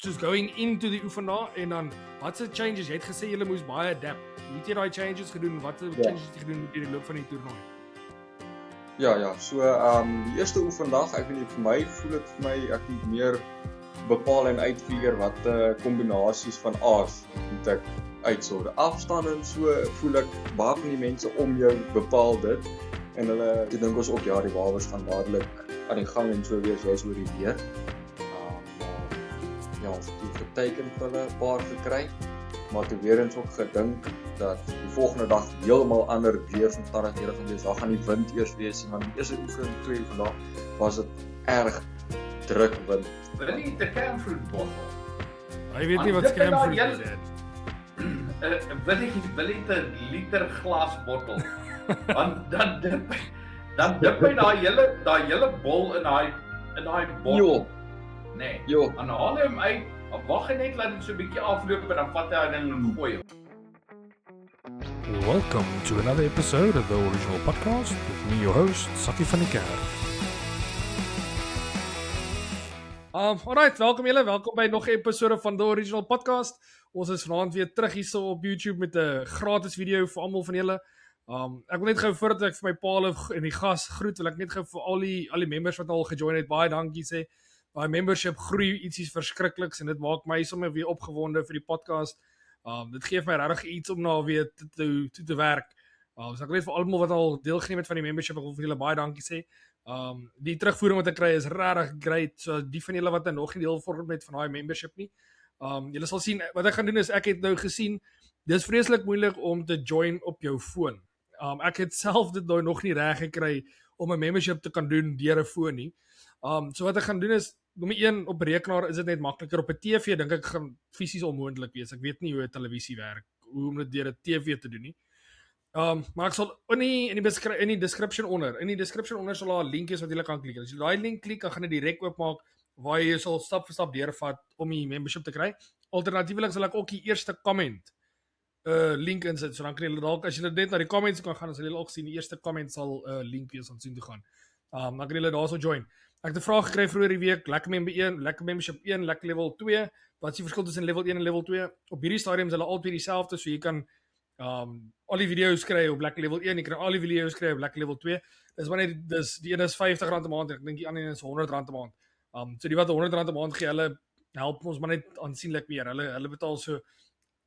soos going into die oefenaar en dan wat se changes? Jy het gesê jy moes baie adapt. Hoe het jy daai changes gedoen? Wat se changes het jy gedoen in die loop van die toernooi? Ja, so die eerste oefendag, ek weet nie, vir my voel dit vir my ek moet meer bepaal en uitfigure wat kombinasies van A's moet ek uitsort. Afstand en so voel ek baie van die mense om jou bepaal dit en hulle dink ons ook ja, die wawers gaan dadelik aan die gang en so wees jy's oor die weer. Ja, ons het die geteken vir hulle 'n paar gekry, maar toe weer eens ook gedink dat die volgende dag heeltemal ander weeromstandighede gaan wees. Daar gaan die wind eers wees, maar die eerste oefening 2 vandag was dit erg druk wind. Wil jy die camfruit bottel? Hy weet nie wat scam is dit. Wil jy 'n liter glas bottel? Want dan dip hy daai hele bol in daai bottel. Jo. Nee. Jo. Dan haal hy hom uit, dan wag hy net laat dit so 'n bietjie afloop en dan vat hy daai ding en gooi hom. Welcome to another episode of the Original Podcast with me, your host, Sakkie van die Kerk. Alright, welkom by nog 'n episode van the Original Podcast. Ons is vanaand weer terug hier so op YouTube met 'n gratis video vir almal van julle. Ek wil net gou voordat ek vir my paal en die gas groet, wil ek net gou vir al die members wat al gejoin het, baie dankie sê. My membership groei ietsie verskrikliks en dit maak my sommer weer opgewonde vir die podcast. Dit gee my regtig iets om na weer toe te werk. So ek wil net vir almal wat al deelgeneem het van die membership, ek wil vir julle baie dankie sê. Die terugvoering wat ek kry is regtig great. So die van julle wat nog nie deel vorm het van daai membership nie. Julle sal sien wat ek gaan doen is ek het nou gesien dis vreeslik moeilik om te join op jou foon. Ek het self dit nou nog nie reg gekry om 'n membership te kan doen deur 'n foon nie. So wat ek gaan doen is nommer 1 op rekenaar is dit net makliker. Op 'n TV dink ek gaan fisies onmoontlik wees. Ek weet nie hoe 'n televisie werk, hoe om dit deur 'n TV te doen nie. Maar ek sal in die description onder sal daar 'n link wees wat jy kan klik. As jy daai link klik, dan gaan dit direk oopmaak waar jy sal stap vir stap deurvat om die membership te kry. Alternatiefelik sal ek ook die eerste comment link insit. So dan kan jy dalk as jy net na die comments kan gaan, dan sal jy ook sien die eerste comment sal 'n link wees om sien toe gaan. Dan kan jy daarso join. Ek het 'n vraag gekry vroeër die week, lekker membership 1, lekker level 2. Wat is die verskil tussen level 1 en level 2? Op hierdie stadium is hulle albei dieselfde, so jy kan al die video's kry op lekker level 1, jy kan al die video's kry op lekker level 2. Dis wanneer die een is R50 'n maand en ek dink die ander een is R100 'n maand. So die wat R100 'n maand gee, hulle help ons maar net aansienlik meer. Hulle betaal so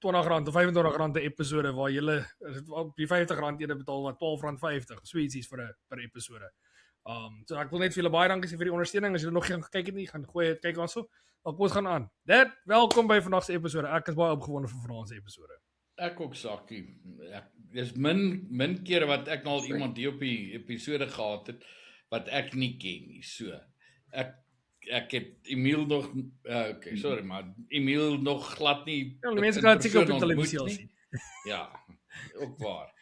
R20 of R25 'n episode waar jy op die R50 ene betaal wat R12.50, so ietsie per episode. So ek wil net vir julle baie dankie sê vir die ondersteuning. As julle nog geen gekyk het nie, gaan kyk ons so. Kom ons gaan aan. Welkom by vandag se episode. Ek is baie opgewonde vir vanaand se episode. Ek ook, Sakkie. Dis min kere wat ek al iemand hier op die episode gehad het wat ek nie ken nie. So ek het Emil nog maar Emil nog glad nie. Ja, die mense kan dit seker op die televisie al sien. Ja, ook waar.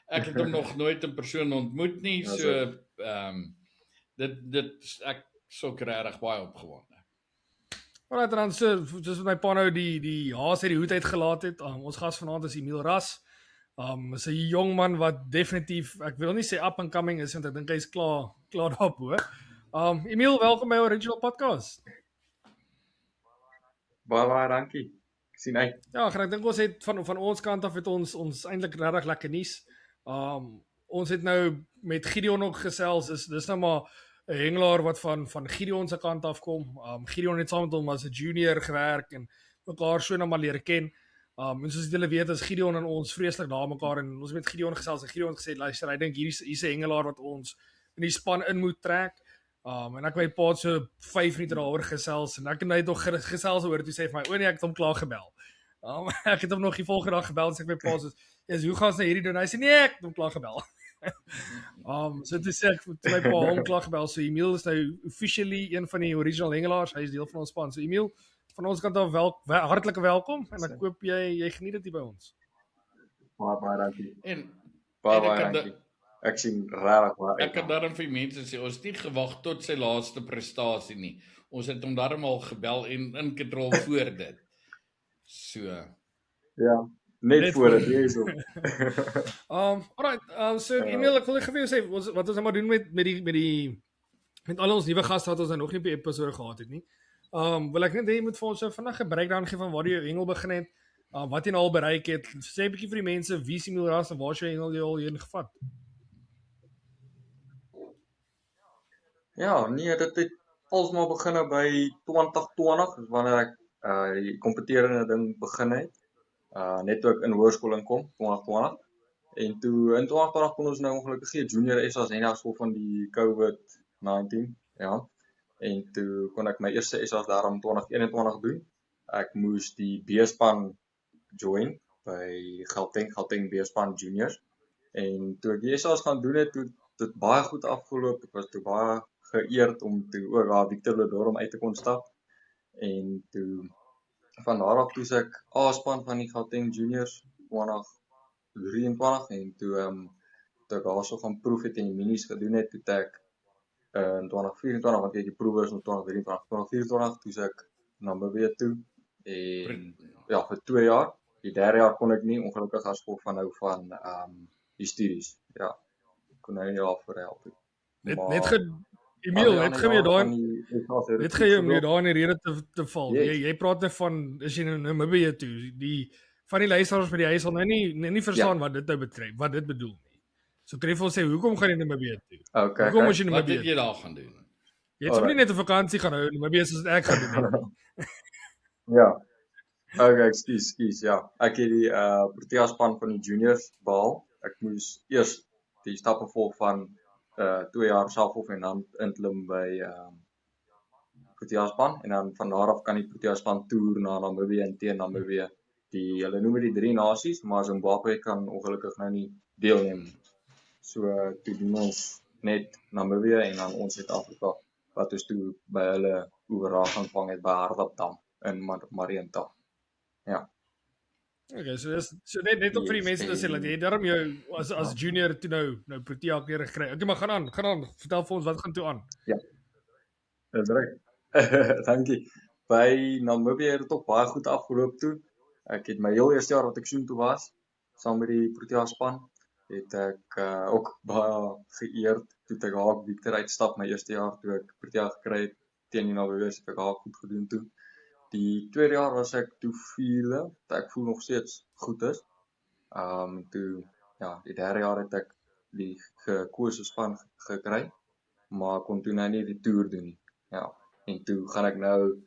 Ek het hom nog nooit in persoon ontmoet nie, so ek sou regtig baie opgewonde. Alright, dan soos my pa nou die haas uit die hoed uitgelaat het. Ons gas vanaand is Emil Ras. Is 'n jong man wat definitief, ek wil nie sê up and coming is, want ek dink hy's klaar daarbo. Emil, welkom by Original Podcast. Baie dankie. Ek sien uit. Ja, ek dink ons het van ons kant af het ons eintlik regtig lekker nuus. Ons het nou met Gideon ook gesels, dis nou maar 'n hengelaar wat van Gideon se kant af kom. Gideon het saam met hom as 'n junior gewerk en mekaar so nou maar leer ken. En soos julle weet is Gideon en ons vreeslik na mekaar en ons het met Gideon gesels en Gideon het gesê luister, hy dink hier's 'n hengelaar wat ons in die span in moet trek. En ek my pa so 5 minute daaroor gesels en ek het net nog gesels oor toe sê vir my, nee, ek het hom klaar gebel. Ek het hom nog die volgende dag gebel en sê ek my pa so, hoe gaan ons nou hierdie doen? Hy sê nee, ek het hom klaar gebel. So toe sê ek toe my pa hom klaar gebel. So Emil is nou officially een van die original hengelaars. Hy is deel van ons span. So Emil, van ons kant af hartlike welkom en ek hoop jy geniet dit hier by ons. Baie dankie. En Baie dankie. Ek sien regtig baie. Ek kan daarom vir mense sê, ons het nie gewag tot sy laaste prestasie nie. Ons het hom daarom al gebel en ingetrol voor dit. So. Ja, net voor dit hier so. Alright, so Emil, ek wil vir jou sê wat ons nou maar doen met al ons nuwe gaste wat ons nou nog nie op die episode gehad het nie. Wil ek net hê jy moet vir ons 'n vinnige breakdown gee van waar jy jou hengel begin het, wat jy nou al bereik het. Sê 'n bietjie vir die mense wie is Emil Ras en waar is jou hengel jy al heen gevat? Ja, nee, dit het alsmaar begin by 2020, dis wanneer ek die kompeterende ding begin het. Net toe ek in hoërskool inkom, 2020. En toe in 2020 kon ons nou ongelukkig gee junior SA's en as gevolg van die COVID-19, ja. En toe kon ek my eerste SA's daarom 2021 doen. Ek moes die B-span join by Gauteng B-span juniors. En toe ek die SA's gaan doen het, toe dit baie goed afgeloop. Ek was toe baie geëerd om toe ook daar Victor Ledorum uit te kon stap. En toe van daar af toe ek A-span van die Gauteng juniors 2023 en toe ek daarso gaan proef het en die minis gedoen het, toe ek in 2024 want ek die proewe is in 2023. 2024 toe ek Namibië toe en ja, vir 2 jaar. Die 3de jaar kon ek nie, ongelukkig as gevolg van nou van die studies. Ja, ek kon nou nie daarvoor help. Emil, net gaan jy daar in die rede te val. Yes. Jy praat net van as jy nou Namibië toe, die van die luisteraars by die huis sal nou nie verstaan wat dit nou betref, wat dit bedoel nie. So tref ons sê hoekom gaan jy Namibië toe? Okay. Hoekom moet jy Wat Namibië? het jy daar gaan doen? Jy het sommer nie net 'n vakansie gaan hou, Namibië soos ek gaan doen nie. Ja. Okay, ekskuus, ja. Ek het die Protea span van die juniors behaal. Ek moes eers die stappe volg van 2 jaar selfhof en dan inklim by Protea span en dan van daar af kan die Protea span toer na Namibië en teen Namibië. Hulle noem dit die 3 nasies, maar Zimbabwe kan ongelukkig nou nie deelneem. So toe doen ons net Namibië en dan ons Suid-Afrika wat ons toe by hulle oorraag ontvang het by Hardapdam in Mariental. Ja. Okay, so net om vir die mense te sê dat jy daarom jou as junior toe nou Protea klere gekry. Okay, maar gaan aan. Vertel vir ons wat gaan toe aan. Ja. Dis reg. Dankie. By Namibië het dit ook baie goed afgeloop toe. Ek het my heel eerste jaar wat ek soontoe was, saam met die Protea span, het ek ook baie geëerd toe ek daar Victor uitstap my eerste jaar toe ek Protea gekry het teen die Namibië, het ek daar goed gedoen toe. Die 2de jaar was ek toe 4de, wat ek voel nog steeds goed is. Toe ja, die 3de jaar het ek die gekose span gekry, maar kon toe nou nie die toer doen nie. Ja, en toe gaan ek nou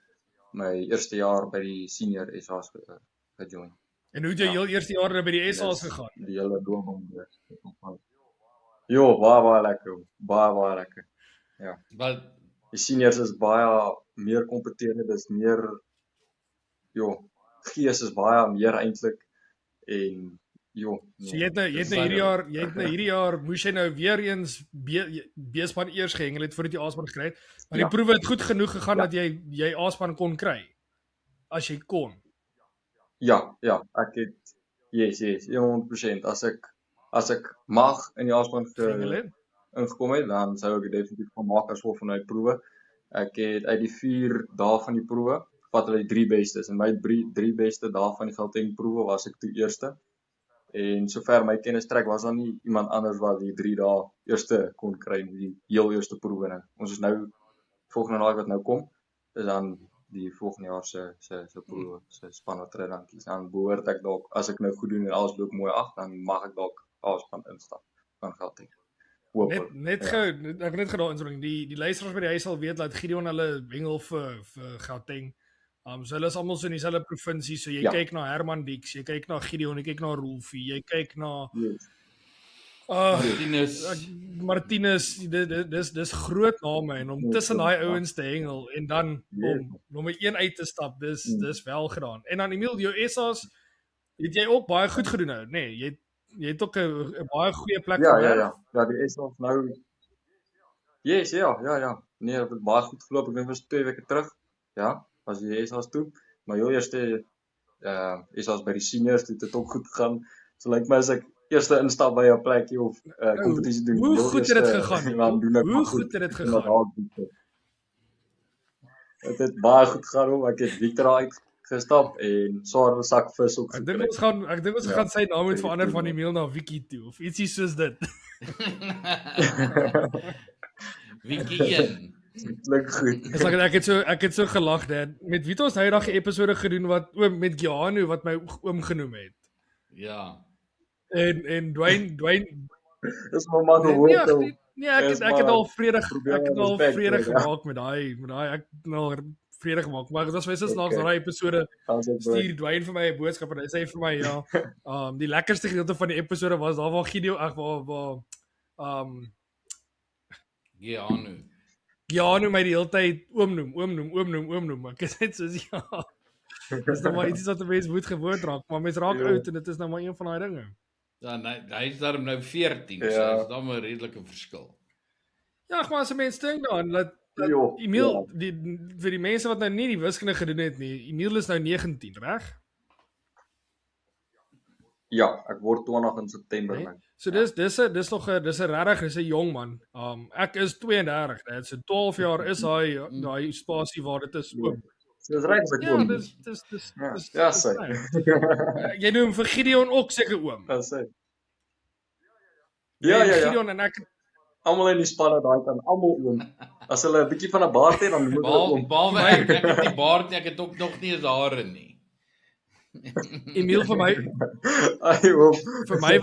my eerste jaar by die senior SA's gejoin. En hoe het jy heel eerste jaar by die SA's gegaan? Die hele droom Jo, baie lekker. Baie lekker. Ja. Wat Die seniors is baie meer kompeterend, dis meer gees is baie meer eintlik en So jy het nou hierdie jaar moes jy nou weer eens B-span eers gehengel het voordat jy A-span gekry het. Maar die proewe het goed genoeg gegaan dat jy A-span kon kry. As jy kon. Ja, ek het yes, 100%. As ek mag in die A-span ingekom het, dan sou ek dit definitief van maak as gevolg van my proewe. Ek het uit die 4 dae van die proewe, vat hulle die 3 bestes. En my 3 beste dae van die Gauteng proewe was ek toe eerste. En sover my kennis trek was daar nie iemand anders wat die 3 dae eerste kon kry in die heel eerste proewe nou. Ons is nou volgende naweek wat nou kom, is dan die volgende jaar se proewe, se span wat dan kies. Dan behoort ek dalk as ek nou goed doen en alles loop mooi af, dan mag ek dalk A-span instap van Gauteng. Net gedaan instelling. Die luisteraars by die huis sal weet dat Gideon hulle hengel vir Gauteng. So hulle is almal so in dieselfde provinsie, so jy kyk na Herman Dix, jy kyk na Gideon, jy kyk na Rolfie, jy kyk na Martinus, dis groot name en om tussen daai ouens te hengel en dan om nommer 1 uit te stap, dis wel gedaan. En dan Emil, jou SA's het jy ook baie goed gedoen nou, nee, jy het ook 'n baie goeie plek Ja, die SA's nou Yes, ja. Nee, dit het baie goed geloop. Ek dink was 2 weke terug. Ja, was die SA's toe. Maar heel eerste SA's by die seniors het dit ook goed gegaan. So lyk my as ek eerste instap by 'n plekkie of kompetisie doen. Hoe goed het dit gegaan? Hoe goed het dit gegaan? Dit het baie goed gegaan. Ek het Victor uitgestap en Sarah sak vis op. Ek dink ons gaan sy naam moet verander van Emil na Vicky toe of ietsie soos dit. Vicky 1. Klink goed. Dis like ek het so gelag dat met wie het ons nou daai episode gedoen wat met Gianu wat my oom genoem het. Ja. En Dwayne Dis maar gehoor. nee, ek het al vrede respect, gemaak met daai ek het al vrede gemaak. Maar dit was vir snaaks daai episode stuur Dwayne vir my 'n boodskap en hy sê vir my ja, die lekkerste gedeelte van die episode was daar waar Gideon waar Gianu my die hele tyd oom noem. Ek is net soos ja. Dis nou maar iets wat 'n mens moet gewoond raak, maar mens raak oud en dit is nou maar een van daai dinge. Ja, hy is daarom nou 14, so is dan 'n redelike verskil. Ja, maar as 'n mens dink daaraan dat Emil vir die mense wat nou nie die wiskunde gedoen het nie, Emil is nou 19, reg? Ja, ek word 20 in September. Nee? So dis regtig 'n jong man. Ek is 32, dit so 12 jaar is daai spasie waar dit is oop. Dis reg as ek oom. Ja, sê. Jy noem vir Gideon ook seker oom. Ja, sê. Ja. Gideon en ek almal in die spanne daai kan almal oom. As hulle 'n bietjie van 'n baard het, dan moet hulle oom. Behalwe ek het die baard, ek het ook nog nie eens hare nie. Emil vir my vir my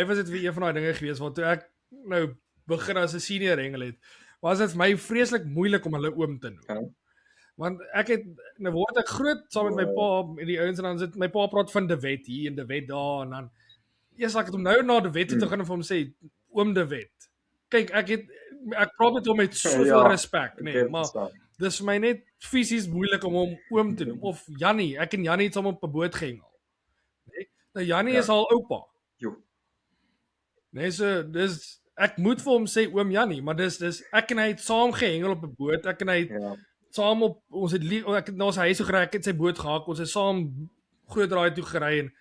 was dit weer een van daai dinge gewees waar toe ek nou begin as 'n senior hengel het, was dit vir my vreeslik moeilik om hulle oom te noem. Want ek het nou word ek groot saam met my pa met die ouens en dan sit my pa praat van De Wet hier en De Wet daar en dan eers ek het hom nou na De Wet toe te gaan en vir hom sê oom De Wet. Kyk, ek praat met hom met soveel respek, nee, maar dis vir my net fisies moeilik om hom oom te noem of Jannie. Ek en Jannie het saam op 'n boot gehengel. Nee? Nou Jannie is al oupa. Nee, so dis ek moet vir hom sê oom Jannie, maar dis ek en hy het saam gehengel op 'n boot. Ek en hy saam op ons het ek het na ons huis toe gery, ek het sy boot gehaak. Ons het saam groot draai toe gery en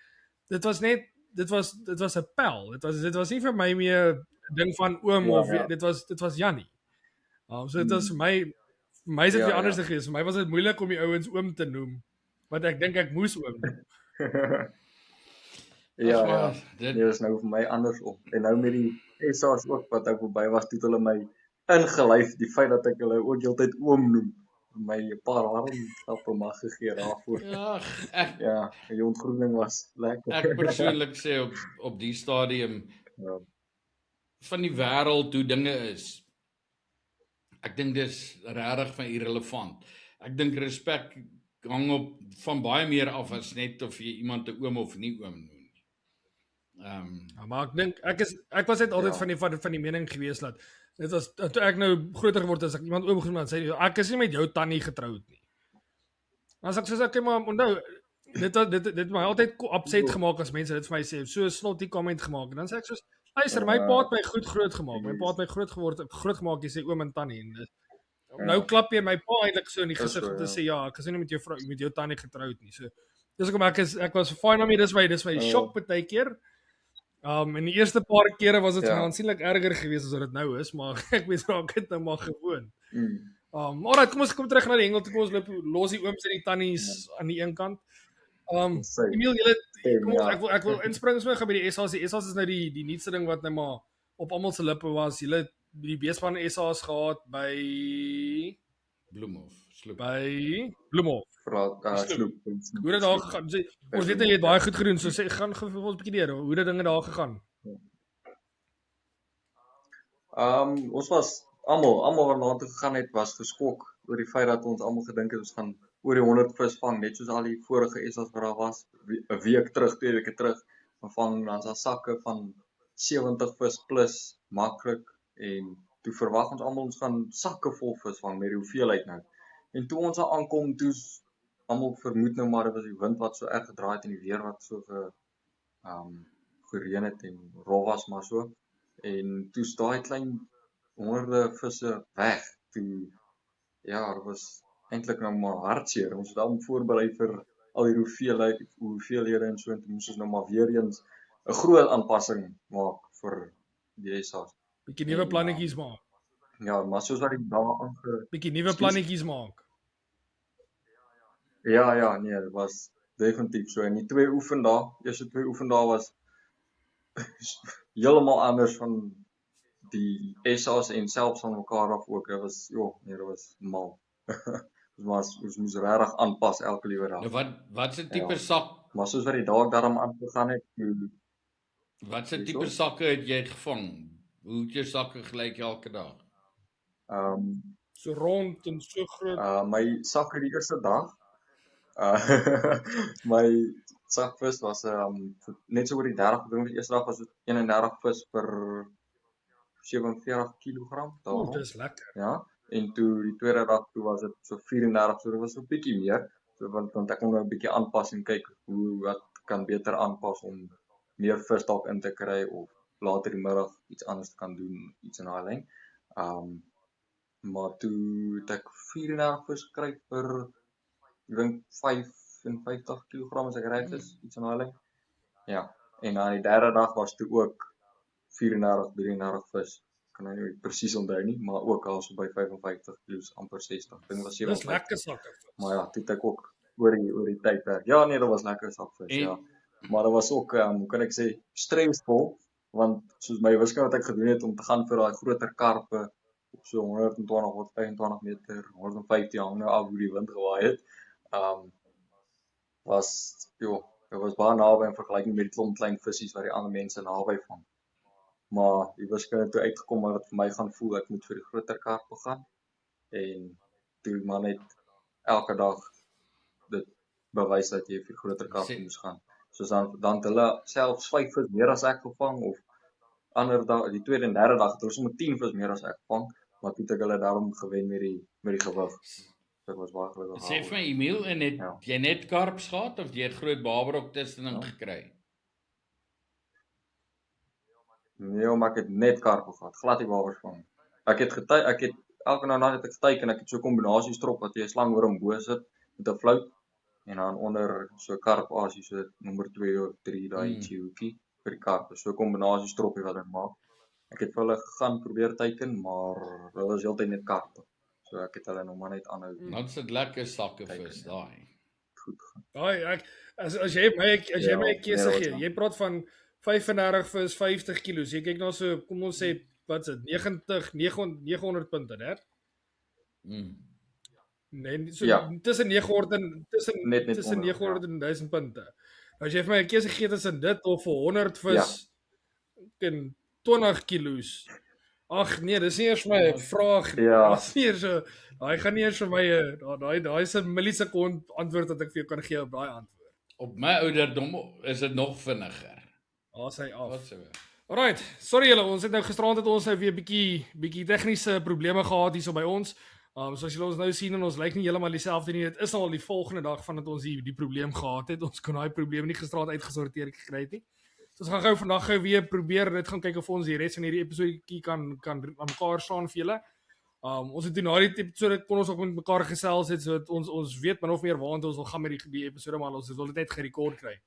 dit was 'n pel. Dit was nie vir my meer 'n ding van oom of dit was Jannie. So dit was vir my is dit weer anders gewees. Vir my was dit moeilik om die ouens oom te noem, want ek dink ek moes oom noem. Ja, dit is nou vir my andersom. En nou met die SA's ook wat ek verby was, toe hulle my ingelyf die feit dat ek hulle ook heeltyd oom noem. My 'n paar hartklappe mag gegee daarvoor. Ja, die ontgroening was lekker. Ek persoonlik sê op die stadium van die wêreld hoe dinge is. Ek dink dis regtig van irrelevant. Ek dink respek hang op van baie meer af as net of jy iemand 'n oom of nie oom noem nie. Maar ek dink ek was net altyd van die mening gewees dat dit was toe ek nou groter geword het as ek iemand oom genoem het, sê ek is nie met jou tannie getroud nie. Dan sê ek soos okay, maar onthou dit my altyd upset gemaak as mense dit vir my sê, so snotty comment gemaak en dan sê ek soos luister, my pa het my goed groot gemaak. My pa het my groot gemaak, jy sê oom en tannie en nou klap jy my pa eintlik so in die gesig om te sê ja, ek is nie met jou tannie getroud nie. So dis hoekom ek was fine daarmee, dis my shock baie keer. En die eerste paar kere was dit aansienlik erger geweest as wat dit nou is, maar ek weet raak dit nou maar gewoon. Alright, kom ons kom terug na die hengel toe, kom ons los die ooms en die tannies aan die een kant. Emil, ek wil inspring so by die SA's. Die SA's is nou die nuutste ding wat nou maar op almal se lippe was. Julle het die beespan SA's gehad by Bloemhof, Sloop. By Bloemhof. Sloop. Hoe het dit daar gegaan? Ons weet jy het baie goed gedoen, so sê gaan vir ons 'n bietjie deur. Hoe het dinge daar gegaan? Ons was almal wat na toe gegaan het was geskok oor die feit dat ons almal gedink het ons gaan oor die 100 vis vang, net soos al die vorige SA's wat daar was, 'n week terug, 2 weke terug, van dan se sakke van 70 vis plus maklik en toe verwag ons almal ons gaan sakke vol vis vang met die hoeveelheid nou. En toe ons aankom, toe almal vermoed nou maar dit was die wind wat so erg gedraai het en die weer wat so gereën het en rof was maar so. En toe daai klein honderde visse weg. Toe dit was eintlik nou maar hartseer. Ons het al voorberei vir al die hoeveelhede en so en toe moes ons nou maar weer eens 'n groot aanpassing maak vir die SA's. Bietjie nuwe plannetjies maak. Ja, maar soos wat die dae bietjie nuwe plannetjies maak. Ja, nee, dit was definitief so. En die eerste twee oefendae was heeltemal anders van die SA's en selfs van mekaar af ook. Dit was dit was mal. Ons moes regtig aanpas elke liewe dag. Nou wat se tipe Ja. sak, Maar soos wat die dag daarom aangegaan het, wat se Hierso? tipe sakke het jy gevang? Hoe het jou sakke gelyk elke dag? So rond en so groot. My sakke die eerste dag, my sakvis was net so oor die 30, ek dink die eerste dag was dit 31 vis per 47 kg daarom. Dis lekker. Ja, en toe die tweede dag toe was dit so 34, so dit was so 'n bietjie meer. So want ek kon nou 'n bietjie aanpas en kyk hoe wat kan beter aanpas om meer vis dalk in te kry of later die middag iets anders te kan doen, iets in daai lyn. Maar toe het ek 34 vis gekry per ek dink 55 kg as ek reg is, iets in daai lyn. Ja, en dan die derde dag was toe ook 34, 33 vis. Kan nou nie presies onthou nie, maar ook al so by 55 kg, amper 60. Ding was 57. Dis lekker sakke. Maar ja, dit ek ook oor die tydperk. Ja, nee, dit was lekker sakvis, ja. Maar dit was ook hoe kan ek sê stresvol, want soos my wiskunde wat ek gedoen het om te gaan vir daai groter karpe op so 120, 125 meter, 150 hang nou af hoe die wind gewaai het. Dit was baie naby in vergelyking met die klomp klein visies wat die ander mense naby vang. Maar die wiskunde toe uitgekom dat dit vir my gaan voel ek moet vir die groter karpe gaan. En toe maar net elke dag dit bewys dat jy vir die groter karpe moes gaan. Soos dan het hulle selfs 5 vis meer as ek gevang of ander dag, die tweede en derde dag het hulle sommer 10 vis meer as ek gevang, maar toe het ek hulle daarom gewen met die gewig. Dit was baie gelukkig. Sê vir my Emil, en het jy net karps gehad of jy 'n groot barbrok tussenin gekry? Nee, maar ek het net karpe gehad, glad nie wabers vang. Ek het elke nou en dan het ek geteken, ek het so 'n kombinasie strop wat jy 'n slang hoor om bo sit met 'n flout en dan onder so karp asie so nommer 2 of 3 daai ietsie hoekie vir die karpe. So 'n kombinasie stroppie wat ek maak. Ek het vir hulle gegaan probeer teiken, maar hulle was heeltyd net karpe. So ek het hulle nog maar net aanhou. Dan sit lekker sakke vis daai. Goed. Daai as jy my 'n keuse gee, jy praat van 35 vis 50 kg. Jy kyk nou so, kom ons sê wat is dit? 900 punte, né? Nee, so tussen 900 en tussen 900 en 1000 punte. As jy vir my 'n keuse gee tussen dit of 100 vis en 20 kilos. Ag nee, dis nie eers my vraag nie. Dis nie eers so, daai gaan nie eers vir my daai is 'n millisekond antwoord wat ek vir jou kan gee op daai antwoord. Op my ouderdom is dit nog vinniger. Sy af. Wat so. Alright, sorry julle, ons het nou gisteraand het ons nou weer bietjie tegniese probleme gehad hierso by ons. Soos julle ons nou sien en ons lyk nie heeltemal dieselfde nie. Dit is al die volgende dag vandat ons die probleem gehad het. Ons kon daai probleem nie gisteraand uitgesorteer gekry het nie. So ons gaan gou vandag weer probeer net gaan kyk of ons die res van hierdie episodetjie kan aan mekaar staan vir julle. Ons het toe na die episode kon ons ook met mekaar gesels het, so ons weet min of meer waartoe ons wil gaan met die episode, maar ons wil dit net gerekord kry.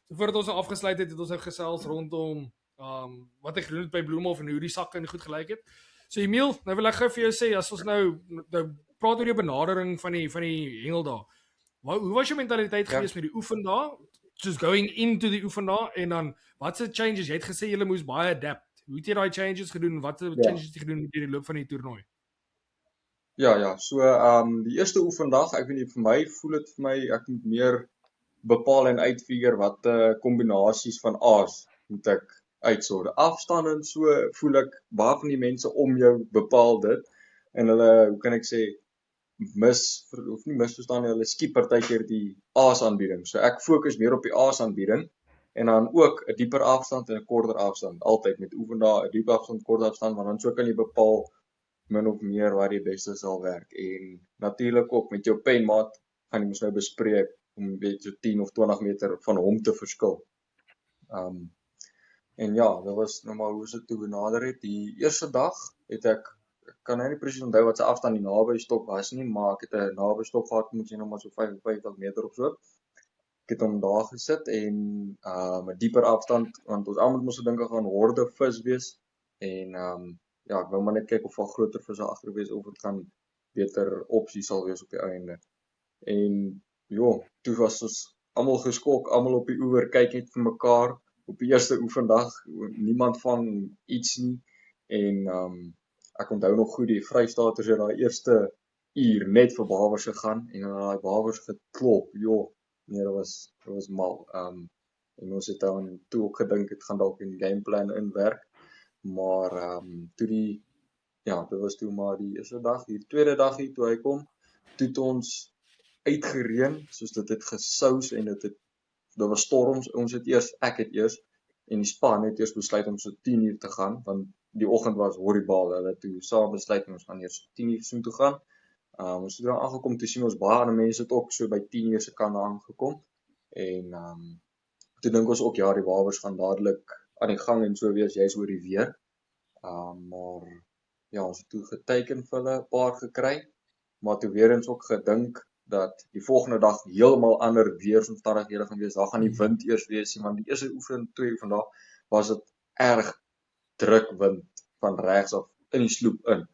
So voordat ons nou afgesluit het ons nou gesels rondom wat ek gedoen het by Bloemhof en hoe die sakke en goed gelyk het. So Emil, nou wil ek gou vir jou sê, as ons nou praat oor jou benadering van die hengel daar. Hoe was jou mentaliteit gewees met die oefen daar? Just going into die oefen daar en dan wat se changes? Jy het gesê jy moes baie adapt. Hoe het jy daai changes gedoen? Wat se changes het jy gedoen in die loop van die toernooi? Ja, so die eerste oefendag, ek weet nie, vir my voel dit vir my ek moet meer bepaal en uitfigure wat kombinasies van A's moet ek uitsort. Afstand en so voel ek baie van die mense om jou bepaal dit en hulle, hoe kan ek sê, misverstaan hulle skiep partykeer die A's aanbieding. So ek fokus meer op die A's aanbieding en dan ook 'n dieper afstand en 'n korter afstand. Altyd met oefendae 'n diep afstand, kort afstand, want dan so kan jy bepaal min of meer waar die beste sal werk. En natuurlik ook met jou penmaat gaan jy mos nou bespreek om weet so 10 of 20 meter van hom te verskil. En ja, dit was nou maar hoe se toe benader het. Die eerste dag het ek kan nou nie presies onthou wat se afstand die naby stok was nie, maar ek het 'n naby stok gehad, moet jy nou maar so 55 meter of so. Ek het hom daar gesit en 'n dieper afstand want ons almal moes gedink gaan horde vis wees en ja, ek wou maar net kyk of al groter visse agter wees of dit gaan beter opsie sal wees op die einde. En toe was ons almal geskok, almal op die oewer kyk net vir mekaar op die eerste oefendag, niemand vang iets nie En ek onthou nog goed die Vrystaaters het daai eerste uur net vir Barbers gegaan en dan daai Barbers geklop. Jo, nee, dit was mal. En ons het dan toe ook gedink het gaan dalk in die gameplan inwerk, maar dit was toe maar die eerste dag, die tweede dag hier toe hy kom, toe het ons uitgereën, soos dit het gesous en dit was storms. Ek het eers en die span het eers besluit om so 10 uur te gaan, want die oggend was horribaal. Hulle toe saam besluit ons gaan eers 10 uur soontoe gaan. Ons het daar aangekom, toe sien ons baie ander mense het ook so by 10 uur se kant aangekom. En toe dink ons ook ja, die Barbers gaan dadelik aan die gang en so wees, jy's oor die weer. Maar ja, ons het toe geteken vir hulle 'n paar gekry, maar toe weer eens ook gedink dat die volgende dag heeltemal ander weeromstandighede gaan wees. Daar gaan die wind eers wees, want die eerste oefening 2 van daag was dit erg druk wind van regs af in die sloep in.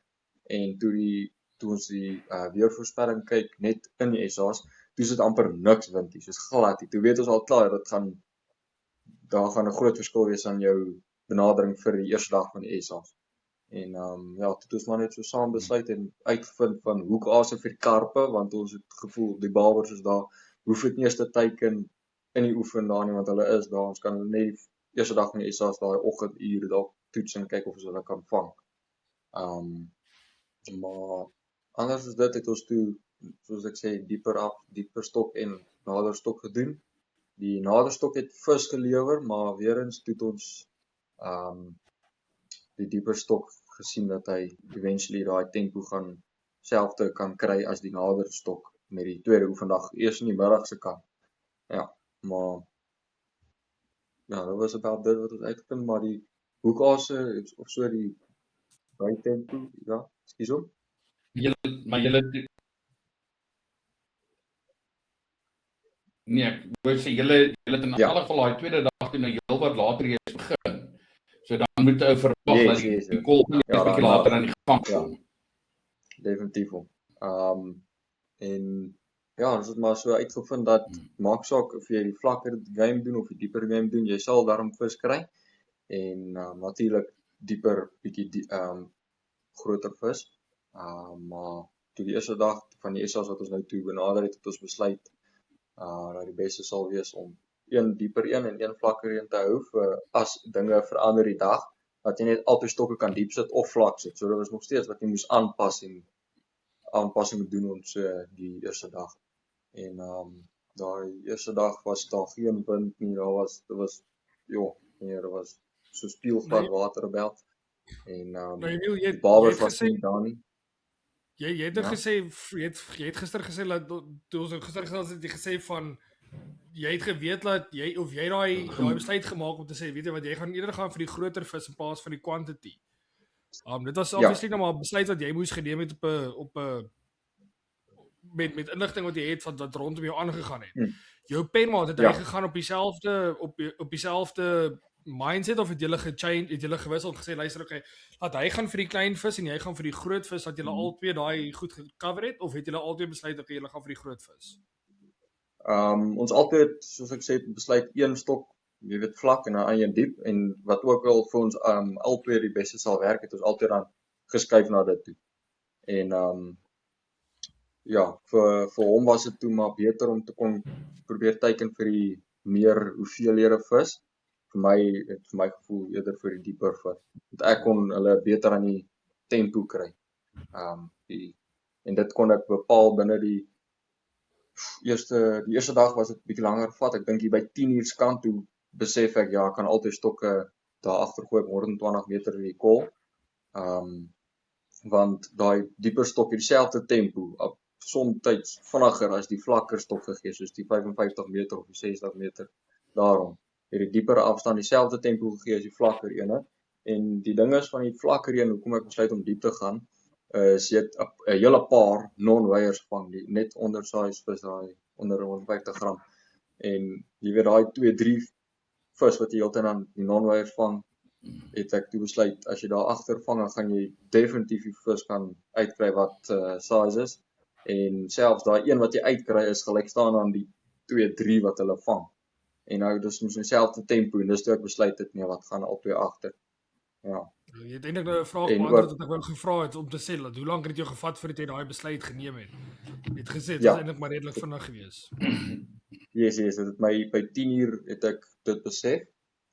En toe ons die weervoorspelling kyk net in die SA's, toe is dit amper niks wind nie, soos glad nie. Toe weet ons al klaar daar gaan 'n groot verskil wees aan jou benadering vir die eerste dag van die SA's. En toe het ons maar net so saam besluit en uitvind van hoekase vir die karpe, want ons het gevoel die Barbers is daar, hoef dit nie eers te teiken in die oefen daar nie, want hulle is daar, ons kan hulle net die eerste dag van die SA's daai oggendure dalk toets en kyk of ons hulle kan vang. Maar anders as dit het ons toe, soos ek sê, dieper stok en nader stok gedoen. Die nader stok het vis gelewer, maar weer eens toe het ons die dieper stok gesien dat hy eventually daai tempo gaan selfde kan kry as die nader stok met die tweede oefendag, eers in die middag se kant. Ja, maar ja, dit was about dit wat ons uitgevind, maar die hoekase of so die daai tempo, ja, ekskuus hom. Nee, ek wou sê julle het in alle geval daai tweede dag toe nou heel wat later eers begin. So dan moet ou verwag dat die kol net 'n bietjie later aan die gang kom. Definitief. En ja, ons het maar so uitgevind dat maak saak of jy die vlakker game doen of die dieper game doen, jy sal daarom vis kry. En natuurlik dieper bietjie groter vis. Maar toe die eerste dag van die SA's wat ons nou toe benader het ons besluit dat die beste sal wees om een dieper een en een vlakker een te hou vir as dinge verander die dag, dat jy net altyd stokke kan diep sit of vlak sit. So dit was nog steeds wat jy moes aanpassing doen ons die eerste dag. En daai eerste dag was daar geen wind nie, dit was so spieelglad waterbelt. En die Barbers was nie daar nie. Jy het gesê, jy het gister gesê dat toe ons gister het jy gesê van jy het geweet dat jy daai besluit gemaak om te sê, weet jy wat, jy gaan eerder gaan vir die groter vis in plaas van die quantity. Dit was obviously nou maar 'n besluit wat jy moes geneem het met inligting wat jy het wat rondom jou aangegaan het. Jou penmaat het hy gegaan op dieselfde mindset of het julle gewissel gesê luister okay, laat hy gaan vir die klein vis en jy gaan vir die groot vis, dat julle albei daai goed gecover het, of het julle albei besluit okay, julle gaan vir die groot vis? Ons altyd, soos ek sê, besluit een stok, jy weet vlak en dan aan een diep, en wat ook al vir ons albei die beste sal werk, het ons altyd dan geskuif na dit toe. En vir hom was dit toe maar beter om te kon probeer teiken vir die meer hoeveelhede vis. Vir my gevoel eerder vir die dieper vis. Want ek kon hulle beter aan die tempo kry. En dit kon ek bepaal binne die eerste dag was dit bietjie langer vat. Ek dink hier by 10 uur se kant toe besef ek ek kan altyd stokke daar agter gooi op 120 meter in die kol. Want daai dieper stok het dieselfde tempo, soms vinniger as die vlakker stok gegee, soos die 55 meter of die 60 meter. Daarom het die dieper afstand dieselfde tempo gegee as die vlakker ene. En die ding is van die vlakker een, hoekom ek besluit om diep te gaan, is jy het 'n hele paar non-weiers vang, die net onder size vis, daai onder 150 gram. En jy weet daai 2-3 vis wat jy heeltyd aan die non-weiers vang, het ek toe besluit, as jy daar agter vang, dan gaan jy definitief die vis kan uitkry wat size is. En selfs daai een wat jy uitkry is gelyk staan aan die 2-3 wat hulle vang. En nou dis ons dieselfde tempo en dis toe ek besluit het wat gaan albei agter. Ja. Jy het eintlik nou 'n vraag En beantwoord ook wat ek wou gevra het om te sê dat hoe lank het dit jou gevat voordat jy daai besluit geneem het? Jy het gesê dit Ja. was eintlik maar redelik vinnig geweest. yes, dit het my by 10:00 het ek dit besef.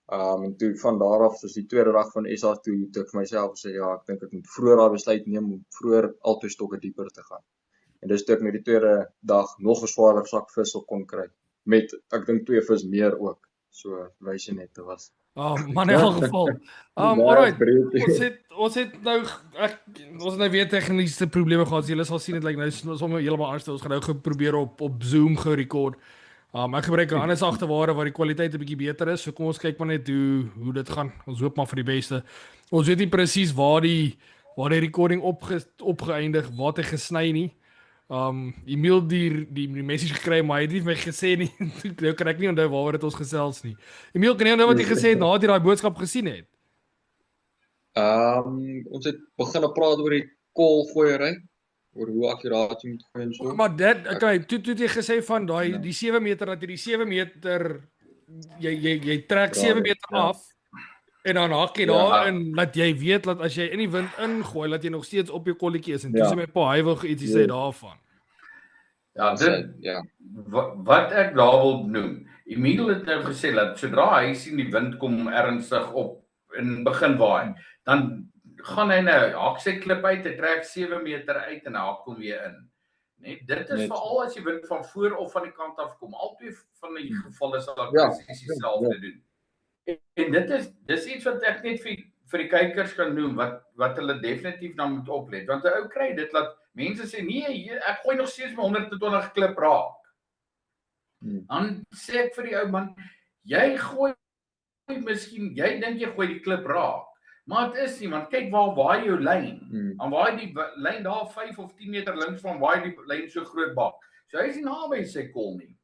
En toe van daar af, soos die tweede dag van SA toe, het ek vir myself gesê ja, ek dink ek moet vroeër daai besluit neem om vroeër al 2 stokke dieper te gaan. En dis toe ek met die tweede dag nog 'n swaarder sak vis op kon kry met ek dink 2 vis meer ook. So wys jy net, dit was Maar in elk geval. Alright. Ons het nou weer tegniese probleme gehad. Julle sal sien dit lyk nou sommer heeltemal anders. Ons gaan nou probeer op Zoom gerekord. Ek gebruik 'n ander sagteware waar die kwaliteit 'n bietjie beter is. So kom ons kyk maar net hoe dit gaan. Ons hoop maar vir die beste. Ons weet nie presies waar die recording opgeëindig, waar hy gesny nie. Emiel die message gekry, maar hy het nie vir my gesê nie. Nou kan ek nie onthou waaroor dit ons gesels nie. Emiel, kan jy onthou wat jy gesê het nadat jy daai boodskap gesien het? Ons het begin praat oor die koolgooiery, oor hoe akkuraat jy moet gooi en so. Maar toe het jy gesê van die 7 meter, dat jy die 7 meter, jy trek 7 meter af, en dan hak jy daarin, dat jy weet, dat as jy in die wind ingooi, dat jy nog steeds op jou kolletjie is, en toe sê my pa, hy wil ietsie sê daarvan. Ja, wat ek daar wil noem, Emiel het nou gesê, dat sodra hy sien die wind kom ernstig op, en begin waai, dan gaan hy nou, hak sy klip uit, hy trek 7 meter uit, en hy hak hom weer in. Nee, dit is veral as jy wind van voor of van die kant af kom, albei van die gevalle sal ek presies dieselfde doen. En dis iets wat ek net vir die kykers kan noem, wat hulle definitief dan moet oplet, want 'n ou kry dit, dat mense sê, nee, ek gooi nog steeds my 120 klip raak. Dan sê ek vir die ou man, jy gooi miskien, jy dink jy gooi die klip raak, maar dit is nie, want kyk waar waai jou lyn, en waai die lyn daar 5 of 10 meter links van waai die lyn so groot bak, so hy is nie naby sy kol nie,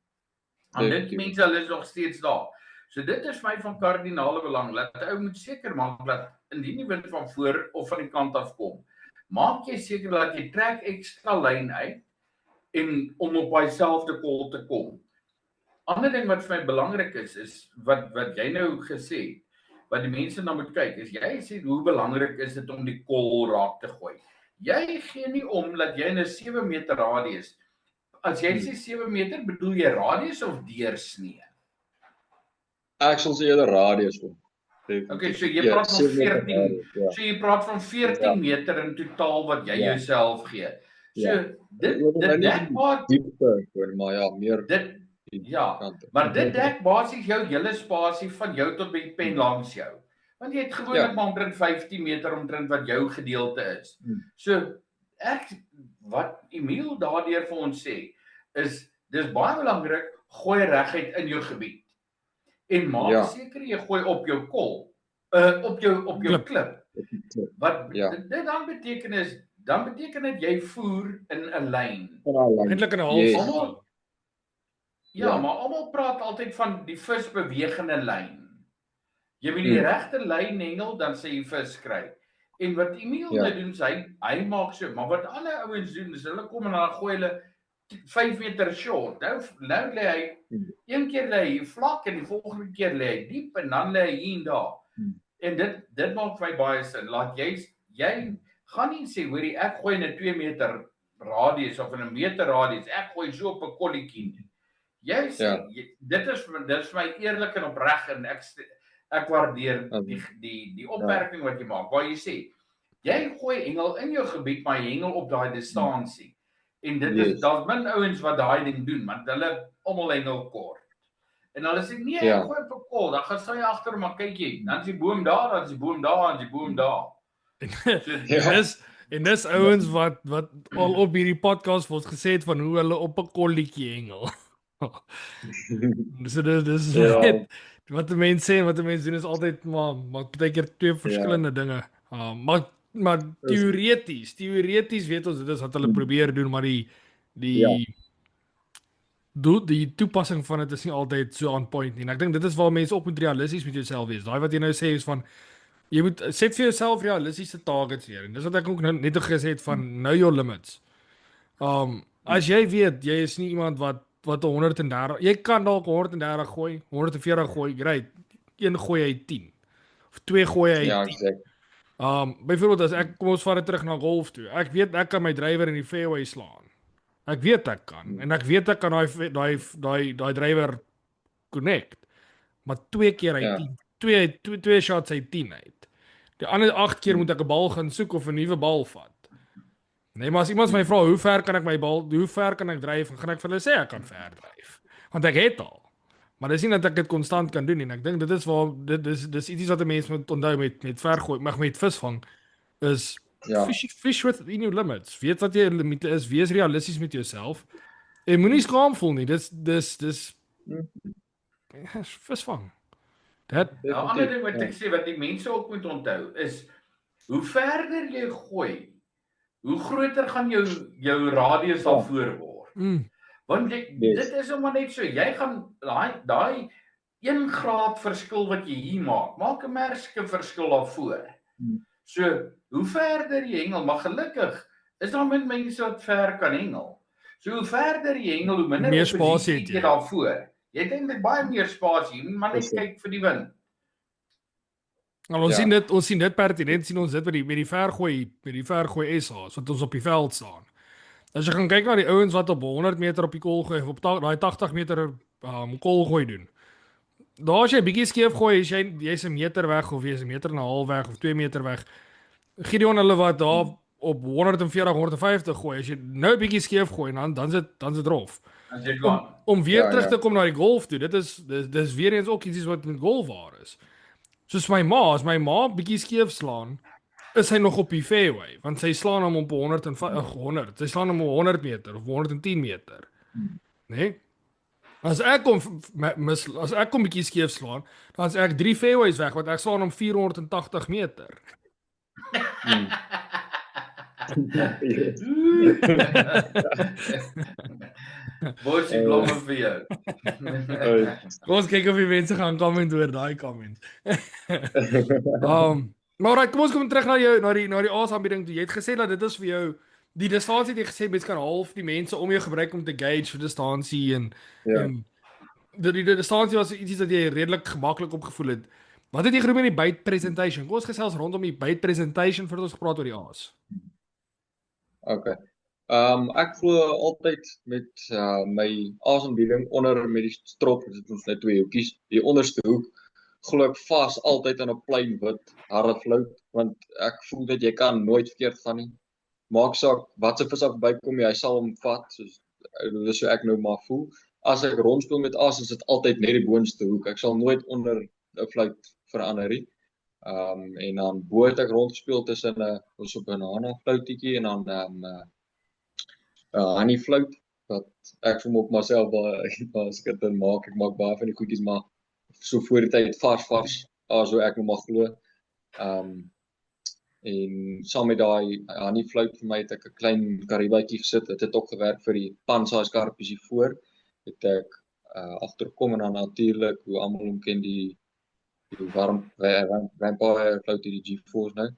en dit mense, hulle is nog steeds daar. So dit is my van kardinale belang, dat ou moet seker maak, dat indien die wind van voor of van die kant af kom, maak jy seker dat jy trek ekstra lyn uit, en om op hy selfde kol te kom. Ander ding wat vir my belangrik is wat jy nou gesê het, wat die mense nou moet kyk, is jy sê hoe belangrik is dit om die kol raak te gooi. Jy gee nie om dat jy in 'n 7 meter radius, as jy sê 7 meter, bedoel jy radius of deursnee? Ek sal sê eerder radius om. Okay, so jy praat van 14, so jy praat van 14 meter in totaal wat jy jouself gee. So, dit dek diepte, maar ja, meer maar dit dek basies jou hele spasie van jou tot by die pen langs jou. Want jy het gewoonlik maar omtrent 15 meter omtrent wat jou gedeelte is. So, wat Emiel daardeur vir ons sê, is, dis baie belangrik, gooi reguit in jou gebied. En maak seker jy gooi op jou kol, op jou klip. Wat dit dan beteken dit jy voer in 'n lyn. Eintlik in 'n half. Ja, maar almal praat altyd van die vis beweeg in 'n lyn. Jy moet die regte lyn hengel, dan sê jy vis kry. En wat Emiel nou doen, hy maak so, maar wat ander ouens doen, is hulle kom en dan gooi hulle 5 meter short. Nou lê hy, een keer lê hy vlak en die volgende keer lê hy diep en dan lê hy hier en daar. En dit maak vir my baie sin. Laat jy gaan nie sê, hoorie, ek gooi in 'n 2 meter radius of in 'n meter radius, ek gooi so op 'n kolletjie nie. Jy sê, dit is vir my eerlik en opreg, en ek waardeer die opmerking wat jy maak, waar jy sê, jy gooi hengel in jou gebied, maar jy hengel op daai distansie. En dit is, daar's min ouens wat daai ding doen, want hulle almal hengel kort. En hulle sê, nee, ek gooi op 'n kol, dan gaan sy agter, maar kyk jy, dan is die boom daar, dan is die boom daar, dan is die boom daar. En dis ouens wat al op hierdie podcast word gesê het van hoe hulle op 'n kolletjie hengel. So dis wat die mense sê en wat die mense doen is altyd maar baie keer twee verskillende dinge. Maar teoreties weet ons dit is wat hulle probeer doen, maar die toepassing van dit is nie altyd so on point nie. En ek dink dit is waar mense ook moet realisties met jouself wees. Daai wat jy nou sê is van jy moet set vir jouself realistiese targets hier. En dis wat ek ook net gesê het van know your limits. As jy weet jy is nie iemand wat 130, jy kan dalk 130 gooi, 140 gooi, great. Een gooi hy 10 of twee gooi hy 10. Byvoorbeeld as ek kom ons vat dit terug na golf toe. Ek weet ek kan my drywer in die fairway slaan. Ek weet ek kan en ek weet ek kan daai drywer connect. Maar 2 keer uit Ja. 10, twee shots uit 10 uit. Die ander 8 keer moet ek 'n bal gaan soek of 'n nuwe bal vat. Nee, maar as iemand my vra hoe ver kan ek my bal, hoe ver kan ek dryf, dan gaan ek vir hulle sê ek kan ver dryf. Want ek het al. Maar dis nie dat ek dit konstant kan doen nie. En ek dink dit is waar dis iets wat 'n mens moet onthou met vergooi, mag met visvang is Ja. fish within your limits. Weet wat jou limite is, wees realisties met jouself. En moenie skaam voel nie. Dis visvang. Dit Nou, ander ding wat ek sê wat die mense ook moet onthou is hoe verder jy gooi, hoe groter gaan jou radius daarvoor word. Want dit is maar net so, jy gaan daai 1 graad verskil wat jy hier maak 'n merske verskil daarvoor. So, hoe verder jy hengel, maar gelukkig is daar min mense wat ver kan hengel. So hoe verder jy hengel, hoe minder meer oppositie spasie het het jy jy. daarvoor. Jy het eintlik baie meer spasie, jy moet maar net kyk vir die wind. Nou, ons Ja. sien dit pertinent sien ons dit met die vergooi SA's wat ons op die veld staan. As jy gaan kyk na die ouens wat op 100 meter op die kol gooi of op daai 80 meter kol gooi doen. Daar as jy 'n bietjie skeef gooi, jy's 'n meter weg of jy's 'n meter en 'n half weg of 2 meter weg. Gideon hulle wat daar op 140, 150 gooi, as jy nou 'n bietjie skeef gooi dan sit rof. As jy gaan. Om weer Ja, terug ja. te kom na die golf toe. Dis weer eens ook iets wat met golf waar is. Soos as my ma bietjie skeef slaan, is hy nog op die fairway, want sy slaan hom op 100. Sy slaan hom op 100 meter of 110 meter. Nee? As ek kom bietjie skeef slaan, dan is ek 3 fairways weg, want ek slaan hom 480 meter. Bosie blomme vir jou. Kom ons kyk of die mense gaan comment oor daai comment. Maar alright, kom ons kom terug na die aanbieding toe. Jy het gesê dat dit is vir jou die distansie het jy gesê mens kan half die mense om jou gebruik om te gauge vir distansie en die distansie was iets wat jy redelik gemaklik opgevoel het. Wat het jy gedoen met die bite presentation? Kom ons gesels rondom die bite presentation voordat ons gepraat oor die aas. Okay. Ek glo altyd met my asaanbieding onder met die strop, dit is ons net 2 hoekies. Die onderste hoek glo ek vas altyd aan 'n plain wit harde float, want ek voel dat jy kan nooit verkeerd gaan nie. Maak saak wat se vis af bykom, hy sal hom vat, dis so ek nou maar voel. As ek rondspeel met as, is dit altyd net die boonste hoek. Ek sal nooit onder 'n float verander nie. En dan bo het ek rondgespeel tussen 'n ons op 'n banana floutietjie en dan honey float wat ek vir op myself baie skitter maak. Ek maak baie van die goedjies maar so voor die tyd vars so ek nou mag glo. En saam met daai honey float vir my het ek 'n klein karibatjie gesit. Dit het ook gewerk vir die pan-size karpies hier voor. Het ek agterkom en dan natuurlik hoe almal hom ken die warm vampire float die G4's nou.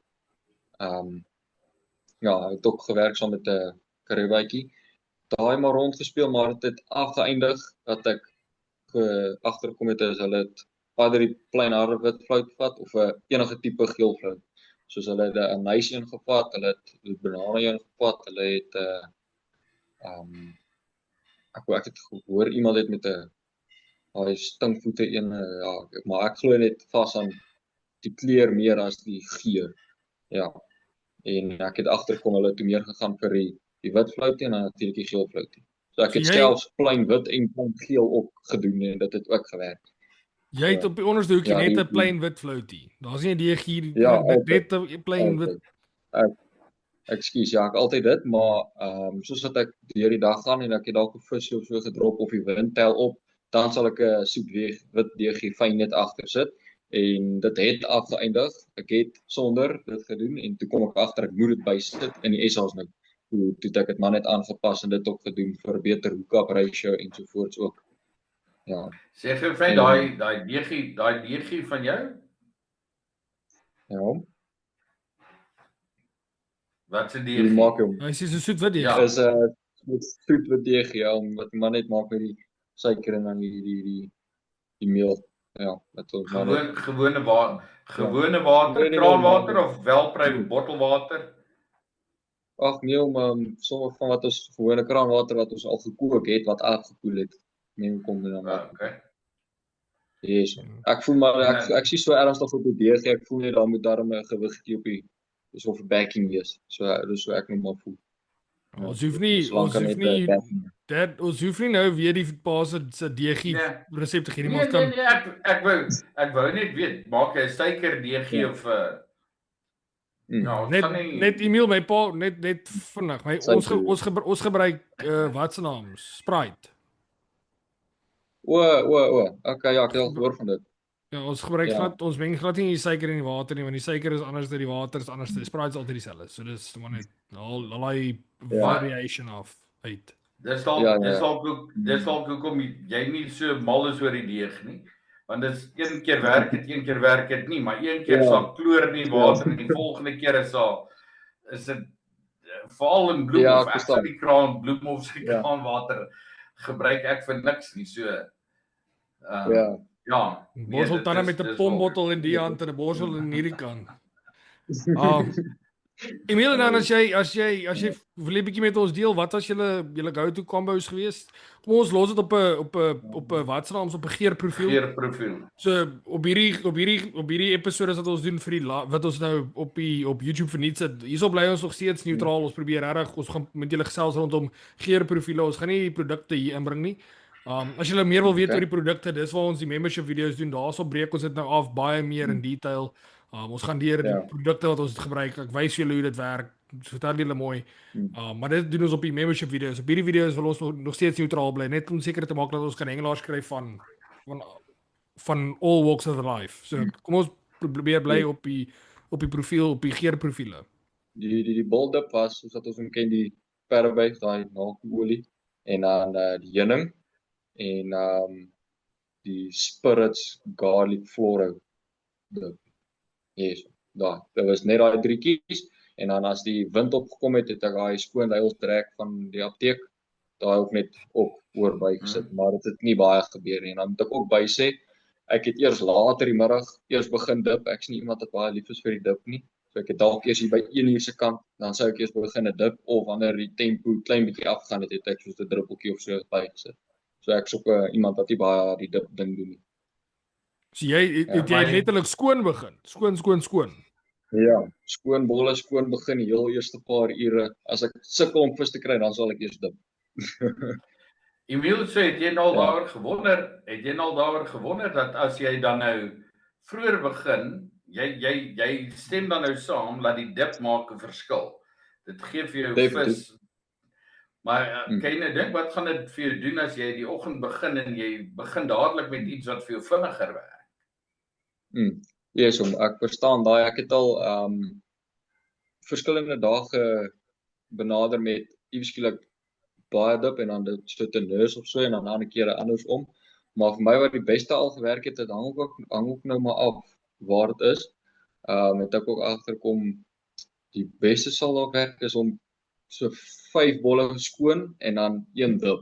Ja, het ook gewerk saam met 'n karibatjie. Daai maar rondgespeel, maar dit het afgeëindig dat ek agterkom het is hulle het either die plain harde wit float vat of 'n enige tipe geel float. Soos hulle het 'n nice een gevat, hulle het die banana een gevat, hulle het ek het gehoor iemand het met 'n daai stinkvoete een maar ek glo net vas aan die kleur meer as die geur. Ja. En ek het agterkom hulle toe meer gegaan vir die wit floutie en dan natuurlik die geel floutie. So ek het selfs plain wit en plain geel ook gedoen en dit het ook gewerk. Jy het op die onderste hoekie net 'n plain wit floutie. Daar's nie 'n DG net 'n plain wit. Ekskuus, ja, ek altyd dit, maar soos wat ek deur die dag gaan en ek het dalk 'n vis of so gedrop of die wind tel op, dan sal ek 'n soetweg wit DG fyn net agter sit en dit het afgeëindig. Ek het sonder dit gedoen en toe kom ek agter ek moet dit bysit in die SA's nou. Toe het ek dit maar net aangepas en dit ook gedoen vir 'n beter hook-up ratio en so voorts ook. Ja. Sê vir my daai DG van jou? Ja. Wat se Die DG? maak hom. Hy sê so soet wit Ja. Is 'n soet wit DG, ja, wat maar net maak met die suiker en dan die meel. Ja, dat ons maar net Gewone water, Nee, kraanwater nee. of Welpry bottelwater? Ag nee, sommige van wat ons gewone kraanwater wat ons al gekook het, wat afgekoel het. Nee, kom dan maar. Okay. Yes. Ek voel maar En ek sien so ernstig op die DG, ek voel net daar moet daarom 'n gewiggie op die dis of 'n backing wees. So dis so ek nou maar voel. Ons hoef nie ons hoef nie nou weer die pa se DG resep te gee nie, maar ons kan ek wou net weet, maak jy 'n suiker DG of net Emil my pa net vinnig. Ons gebruik wat se naam? Sprite. Okay, ja, ek het al gehoor van dit. Ja, ons gebruik glad ons meng glad nie die suiker in die water nie, want die suiker is anders as die water is anders. Die Sprite is altyd dieselfde. So dis maar net al variation of uit. Dis dalk hoekom jy nie so mal is oor die deeg nie. Want dit is een keer werk dit nie, maar een keer sal kloor in die water en die volgende keer is dit veral in bloem of ek sal die bloem of se kraanwater gebruik ek vir niks nie. So borsel dan met 'n pombottel in die hand en 'n borsel in hierdie kant. Emil, dan as jy wil 'n bietjie met ons deel, wat was julle go-to combos geweest? Kom ons los dit op 'n wat se naam op 'n geurprofiel. So op hierdie episode wat ons doen vir die wat ons nou op YouTube verniet sit. Hierso bly ons nog steeds neutraal. Ons probeer regtig ons gaan met julle gesels rondom geurprofiele. Ons gaan nie die produkte hier inbring nie. As julle meer wil weet oor die produkte, dis waar ons die membership video's doen. Daarso breek ons dit nou af baie meer in detail. Ons gaan deur die produkte wat ons gebruik. Ek wys julle hoe dit werk. Vertel julle mooi. Maar dit doen ons op die membership video's. Op hierdie video's wil ons nog steeds neutraal bly, net om seker te maak dat ons kan hengelaars kry van all walks of life. So kom ons probeer bly op die profiel, op die geurprofiele. Die boldip was soos wat ons hom ken, die Parabase, daai naakolie en dan die heuning en die Spirits garlic floral. Yes, dit was net daai 3 kies en dan as die wind opgekom het ek daai skoonduils trek van die apteek daai ook net oorby gesit, maar dit het nie baie gebeur nie. En dan moet ek ook by sê ek het eers later die middag begin dip. Ek's nie iemand wat baie lief is vir die dip nie. So ek het dalk eers hier by 1:00 se kant, dan sou ek eers begin dip of wanneer die tempo klein bietjie afgaan het ek soos 'n druppeltjie of so bygesit. So ek's ook iemand wat nie baie die dip ding doen nie. So jy letterlik skoon begin. Skoon. Ja, skoon bolle begin die heel eerste paar ure. As ek sukkel om vis te kry, dan sal ek eers dip. Emil sê het jy nou daaroor gewonder dat as jy dan nou vroeër begin, jy stem dan nou saam dat die dip maak 'n verskil. Dit gee vir jou vis. Maar kan jy nou dink wat gaan dit vir jou doen as jy die oggend begin en jy begin dadelik met iets wat vir jou vinniger werk? Yes, ek verstaan daai. Ek het al verskillende dae benader met iewskielik baie dip en dan dit so te nurse of so en dan 'n ander keer andersom. Maar vir my wat die beste al gewerk het, dit hang ook nou maar af waar dit is. Het ek ook agterkom die beste sal dalk werk is om so 5 bolle skoon en dan 1 dip.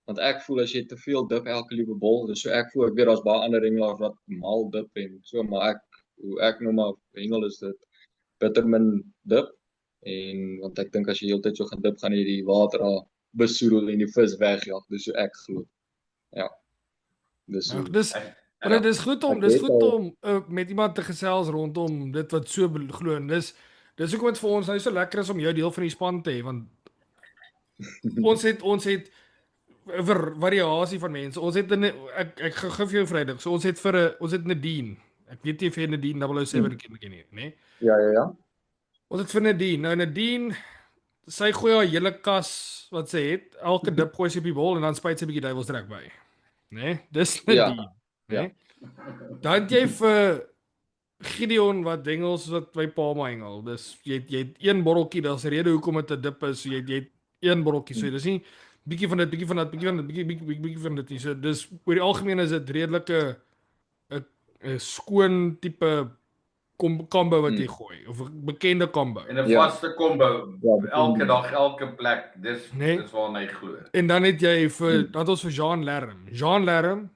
Want ek voel as jy te veel dip elke liewe bol, dis so ek voel ek weet daar's baie ander hengelaars wat mal dip en so, maar hoe ek nou maar hengel is dit bitter min dip en want ek dink as jy heeltyd so gaan dip, gaan jy die water al besoedel en die vis wegjaag, dis so ek glo. Ja. Maar dit is goed om met iemand te gesels rondom dit wat so glo en dis hoekom dit vir ons nou so lekker is om jou deel van die span te hê want ons het 'n variasie van mense. Ons het ek gee vir jou Vrydag. So ons het Nadine. Ek weet nie of jy Nadine 007 ken nie, né? Ja. Ons het vir Nadine. Nou Nadine sy gooi haar hele kas wat sy het, elke dip gooi sy op die bol en dan spuit sy 'n bietjie duiwelsdrek by. Né? Dis Nadine, né? Dan het jy vir Gideon wat hengels wat by Palma hengel. Dis jy het 1 botteltjie, daar's 'n rede hoekom dit 'n dip is. So jy het 1 botteltjie. So dis nie bietjie van dit van dit. So dis oor die algemeen is dit redelike 'n skoon tipe combo wat jy gooi of 'n bekende combo. En 'n vaste combo elke dag, elke plek. Dis waarna hy glo. En dan het jy dat ons vir Jean Lerm,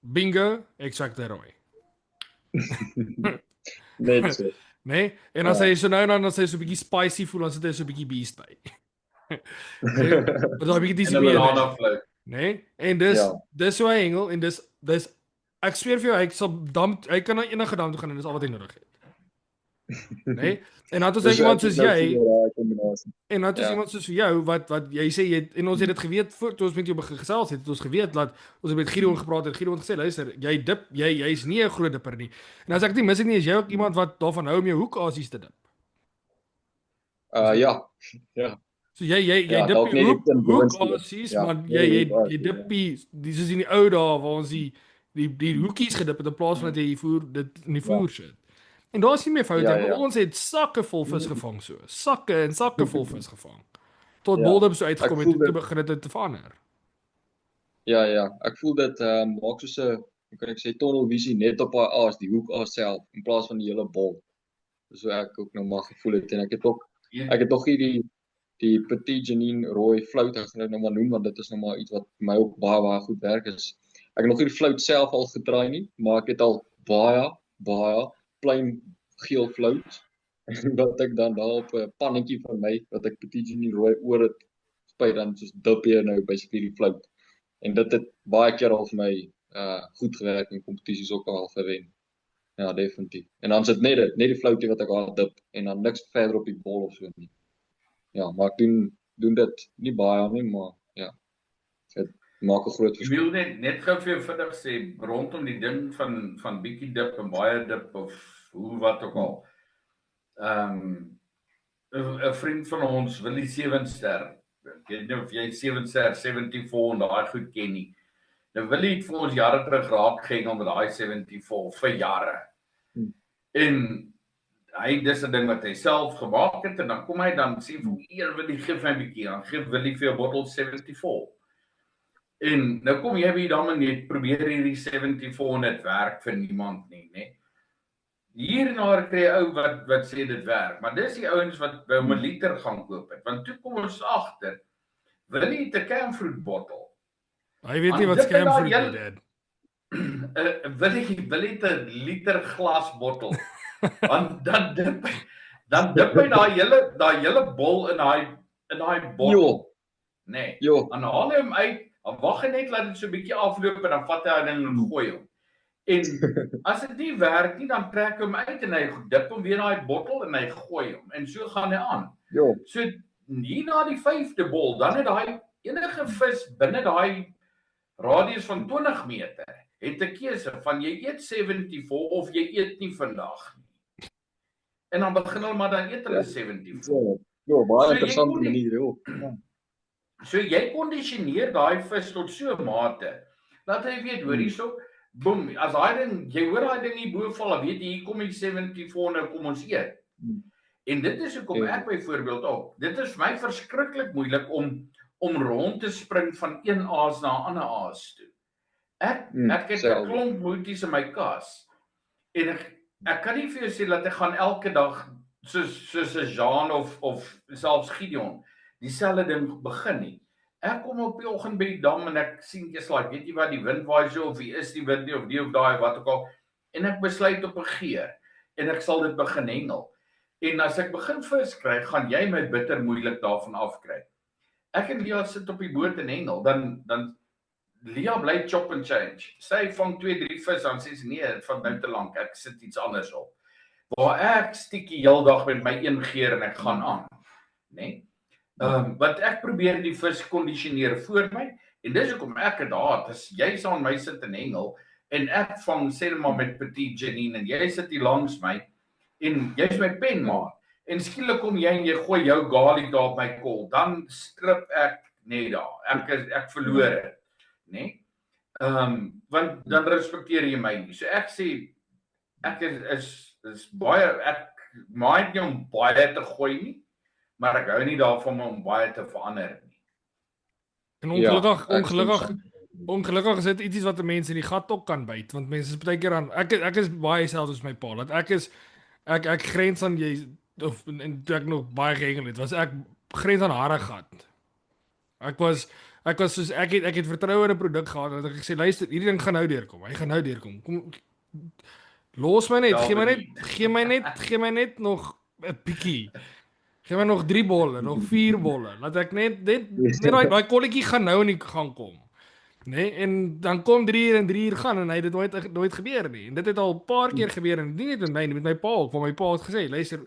bingo, exacte rooi. Net so. Nee? En as hy so nou en dan as hy so 'n bietjie spicy voel, dan sit hy so 'n bietjie beast by. Nee? Wat daai bietjie En 'n disipline. banana float. Nee? En Ja. dis hoe hy hengel en dis ek sweer vir jou hy kan na enige dam toe gaan en dis al wat hy nodig het. Nee? En dan het ons iemand soos jy en dan het ons iemand soos vir jou wat jy sê en ons het dit geweet voor toe ons met jou begin gesels het ons geweet dat ons het met Gideon gepraat het Gideon gesê luister jy's nie 'n groot dipper nie. En as ek nie mis ek nie is jy ook iemand wat daarvan hou om jou hoekasies te dip. Ja. So jy Ja, dip dalk die nie die hoekasies, ja, maar nee, jy dip dis is in die ou dae waar ons die hoekies gedip het in plaas van dat jy dit in die voer sit. En daar is nie meer foute Ja, nie, ja. maar ons het sakke vol vis gevang so. Sakke en sakke vol vis gevang. Tot Ja. Boldum so uitgekom Ek het voel toe begin dit te verander. Ja, ek voel dit maak soos 'n, hoe kan ek sê, tunnelvisie net op daai aas, die hoekaas self in plaas van die hele bol. Dis hoe ek ook nou maar gevoel het en ek het nog hier die Petit Janine rooi flout, ek gaan dit nou maar noem want dit is nou maar iets wat vir my ook baie goed werk is. Ek het nog nie die flout self al gedraai nie, maar ek het al baie plain geel flout wat ek dan daar op 'n pannetjie van my wat ek Petit Janine rooi oor het spuit dan soos dip hier nou basically die flout. En dit het baie keer al vir my goed gewerk in kompetisies ook al gewen. Ja, definitief. En dan sit net die floutie wat ek al dip en dan niks verder op die bol of so nie. Ja, maar ek doen dit nie baie nie, maar ja. Dit maak 'n groot Ek verskil. wil net gou vir jou vinnig sê rondom die ding van bietjie dip en baie dip of hoe wat ook al. 'n vriend van ons, Willie Sewenster. Ek weet nie of jy Sewenster 74 en daai goed ken nie. Nou Willie het vir ons jare terug raak gehengel met daai 74 vir jare. En dis 'n ding wat hy self gemaak het en dan kom hy dan sê vir eer Willie gee vir my 'n bietjie, dan gee Willie vir 'n bottel 74. En nou kom jy by die dam en jy probeer hierdie 74 en dit werk vir niemand nie, né? Hier en daar kry jy ou wat sê dit werk, maar dis die ouens wat by hom 'n liter gaan koop het. Want toe kom ons agter, Willie het 'n camfruit bottel. Hy weet nie wat scamfruit is dit. Willie het 'n liter glas bottel. Dan dip hy daai hele bol in daai bottel. Nee. Dan haal hy hom uit, dan wag hy net laat dit so 'n bietjie afloop en dan vat hy ding en gooi hom. En as dit nie werk nie, dan trek hy hom uit en hy dip hom weer in daai bottel en hy gooi hom. En so gaan hy aan. So hier na die 5de bol, dan het daai enige vis binne daai radius van 20 meter het 'n keuse van jy eet 74 of jy eet nie vandag nie. En dan begin hulle maar dan eet hulle 74. Ja, baie interessante manier ook. So jy kondisioneer daai vis tot so 'n mate dat hy weet hoor hierso, boem, as daai ding, jy hoor daai ding hier bo val, dan weet jy hier kom die 74 nou kom ons eet. En dit is hoekom ek byvoorbeeld ook. Dit is vir my verskriklik moeilik om rond te spring van een aas na 'n ander aas toe. Ek het 'n klomp boeties in my kas. En ek kan nie vir jou sê dat ek gaan elke dag soos 'n Jean of selfs Gideon dieselfde ding begin nie. Ek kom op die oggend by die dam en ek sien jy's like, weet jy wat, die wind waai so of is die wind nie of die of daai wat ook al. En ek besluit op 'n gee en ek sal dit begin hengel. En as ek begin vis kry, gaan jy my bitter moeilik daarvan afkry. Ek en Lia sit op die boot en hengel, dan Lia bly chop and change. Sy vang 2-3 vis, dan sê sy nee, dit vat nou te lank, ek sit iets anders op. Waar ek stiekie heeldag met my een geer en ek gaan aan, né? Want ek probeer die vis kondisioneer voor my en dis hoekom ek dit haat. As jy saam my sit en hengel en ek vang sê net maar met Petit Janine en jy sit hier langs my en jy's my penmaat en skielik kom jy en jy gooi jou garlic daar op my kol, dan strip ek net daar. Ek verloor dit, né? Want dan respekteer jy my nie. So ek sê ek is baie, ek maak nie om baie te gooi nie, maar ek hou nie daarvan om baie te verander nie. En ongelukkig is dit iets wat 'n mens in die gat ook kan byt, want mense is baie keer aan ek is baie selfs as my pa, dat ek grens aan jy of en toe ek nog baie gehengel het, was ek grens aan hare gat. Ek was soos ek het vertroue in 'n produk gehad dat ek gesê luister, hierdie ding gaan nou deurkom. Hy gaan nou deurkom. Kom Los my net, Tel gee my net nog 'n bietjie. Gee my nog 3 bolle, nog 4 bolle. Laat ek net daai kolletjie gaan nou in die gang kom. Nee, en dan kom 3 uur en 3 uur gaan en hy het dit nooit gebeur nie. En dit het al 'n paar keer gebeur en nie net met my nie, met my pa ook, want my pa het gesê, luister,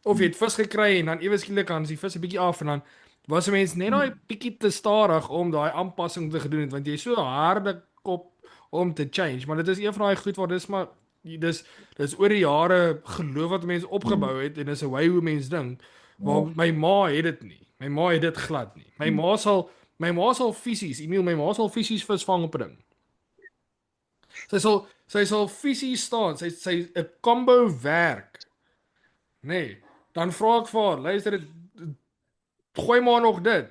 of jy het vis gekry en dan ewe skielik gaan die vis 'n bietjie af en dan was 'n mens net daai bietjie te stadig om daai aanpassing te gedoen het want jy is so harde kop om te change, maar dit is een van daai goed waar dis oor die jare geloof wat mense opgebou het en dis 'n way hoe mense dink. Maar my ma het dit nie. My ma het dit glad nie. My ma sal fisies, Emil, my ma sal fisies vis vang op 'n ding. Sy sal fisies staan, sy 'n combo werk. Nee, dan vra ek vir haar, luister, gooi maar nog dit.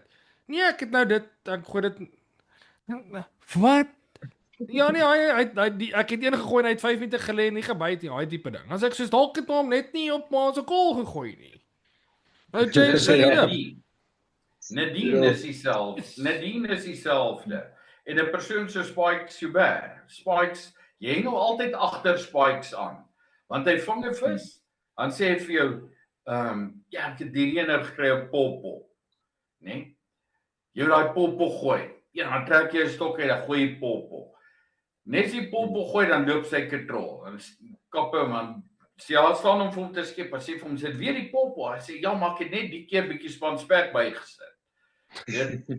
Nee, ek het nou dit, ek gooi dit. Wat? Ja nee, ek het een gegooi en hy het 5 minute gelê en nie gebyt nie, daai tipe ding. As ek soos dalk het hom net nie op ma se kol gegooi nie. Nou change sy dit. Nadine is dieselfde. En 'n persoon so Spikes Joubert. Spikes, jy hang nou altyd agter Spikes aan. Want hy vang 'n vis, dan sê hy vir jou, ja, ek het hierdie ene gekry op Popo. Nee? Jy daai Popo gooi. Ja, dan trek jy 'n stok en dan gooi jy Popo. Net as jy Popo gooi, dan loop sy katrol. Dan kap hom aan. Sy staan hom vir hom te skep, as sy vir hom sê weer die Popo. Hy sê ja, maar ek het net die keer bietjie span spek bygesit.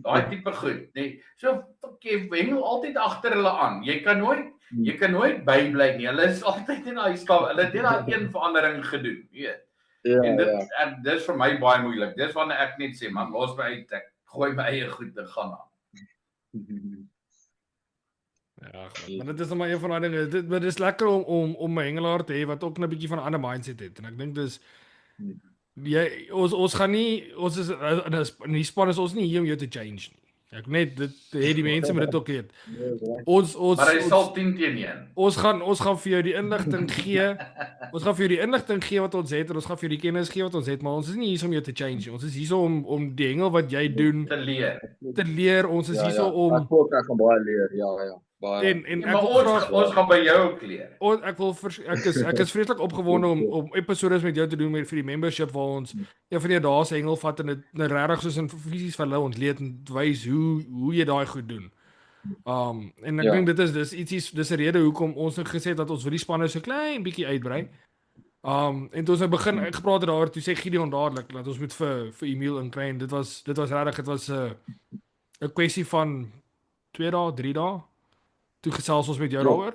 Daai tipe goed, nee. So jy hengel altyd agter hulle aan. Jy kan nooit bybly nie. Hulle is altyd in daai stap. Hulle het net daai een verandering gedoen, weet. En dit is vir my baie moeilik. Dis wanneer ek net sê, man, los my uit. Ek gooi my eie goed en gaan aan. Ja, maar dit is nog maar een van daai dinge. Dit is lekker om 'n hengelaar te hê wat ook 'n bietjie van 'n ander mindset het. En ek dink dis ons gaan nie in die span is ons nie hier om jou te change nie. Ek net dit het die mense moet dit ook weet. Maar hy sal 10 teen 1. Ons gaan vir jou die inligting gee. Ons gaan vir jou die inligting gee wat ons het en ons gaan vir jou die kennis gee wat ons het, maar ons is nie hier om jou te change nie. Ons is hier om die hengel wat jy doen te leer. Ons is hier om ek ook gaan baie leer. Ja. En maar ons gaan by jou ook leer. Ek is vreeslik opgewonde om episodes met jou te doen vir die membership waar ons een van die dae se hengel vat en dit regtig soos in fisies vir hulle ontleed en wys hoe jy daai goed doen. En ek dink dis 'n rede hoekom ons nou gesê het dat ons vir die spanne so klein bietjie uitbrei. En toe ons begin gepraat het daaroor, toe sê Gideon dadelik dat ons moet vir Emil inkry en dit was regtig, dit was 'n kwessie van 2 dae, 3 dae. Toe gesels ons met jou daaroor.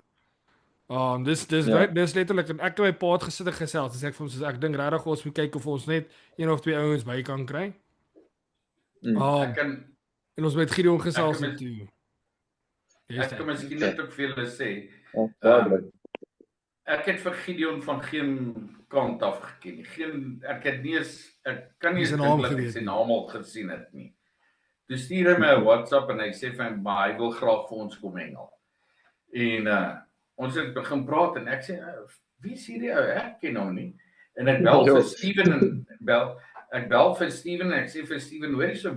Dis letterlik en ek het my pa het gesit en gesels. Dis ek vir hom soos ek dink regtig ons moet kyk of ons net 1 of 2 ouens by kan kry. En ons met Gideon gesels en toe. Ek kan miskien net ook vir julle sê. Ek het vir Gideon van geen kant af geken nie. Ek kan nie eens sy naam al gesien het nie. Toe stuur hy my 'n WhatsApp en hy sê vir my hy wil graag vir ons kom hengel. En ons het begin praat en ek sê wie is hierdie ou? Ek ken hom nie. En ek bel vir Steven en ek sê vir Steven, hoor jy so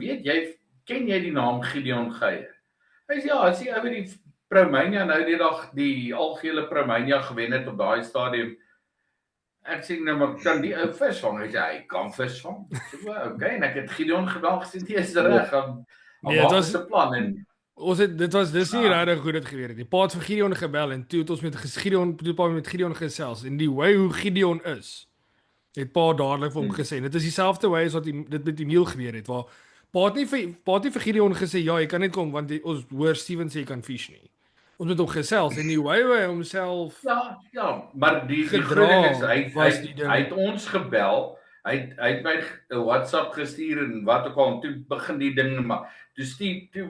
ken jy die naam Gideon Geier? Hy sê ja, hy sê oor die Promania nou die dag die algehele Promania gewen het op daai stadium. Ek sê nou maar kan die ou vis vang? Hy sê hy kan vis vang. Okay, en ek het Gideon gebel gesê dit is reg. Dit was 'n plan en dis nie regtig goed dit gebeur het. Die pa het vir Gideon gebel en toe het ons met Gideon gesels en die way hoe Gideon is. Het pa dadelik vir hom gesê. Dit is dieselfde way as wat dit met Emil gebeur het waar pa het nie vir Gideon gesê ja, jy kan net kom want ons hoor Steven sê jy kan fish nie. Ons moet hom gesels en die way hy homself maar die groot ding is hy het ons gebel. Hy het my 'n WhatsApp gestuur en wat ook al en toe begin die ding maar toe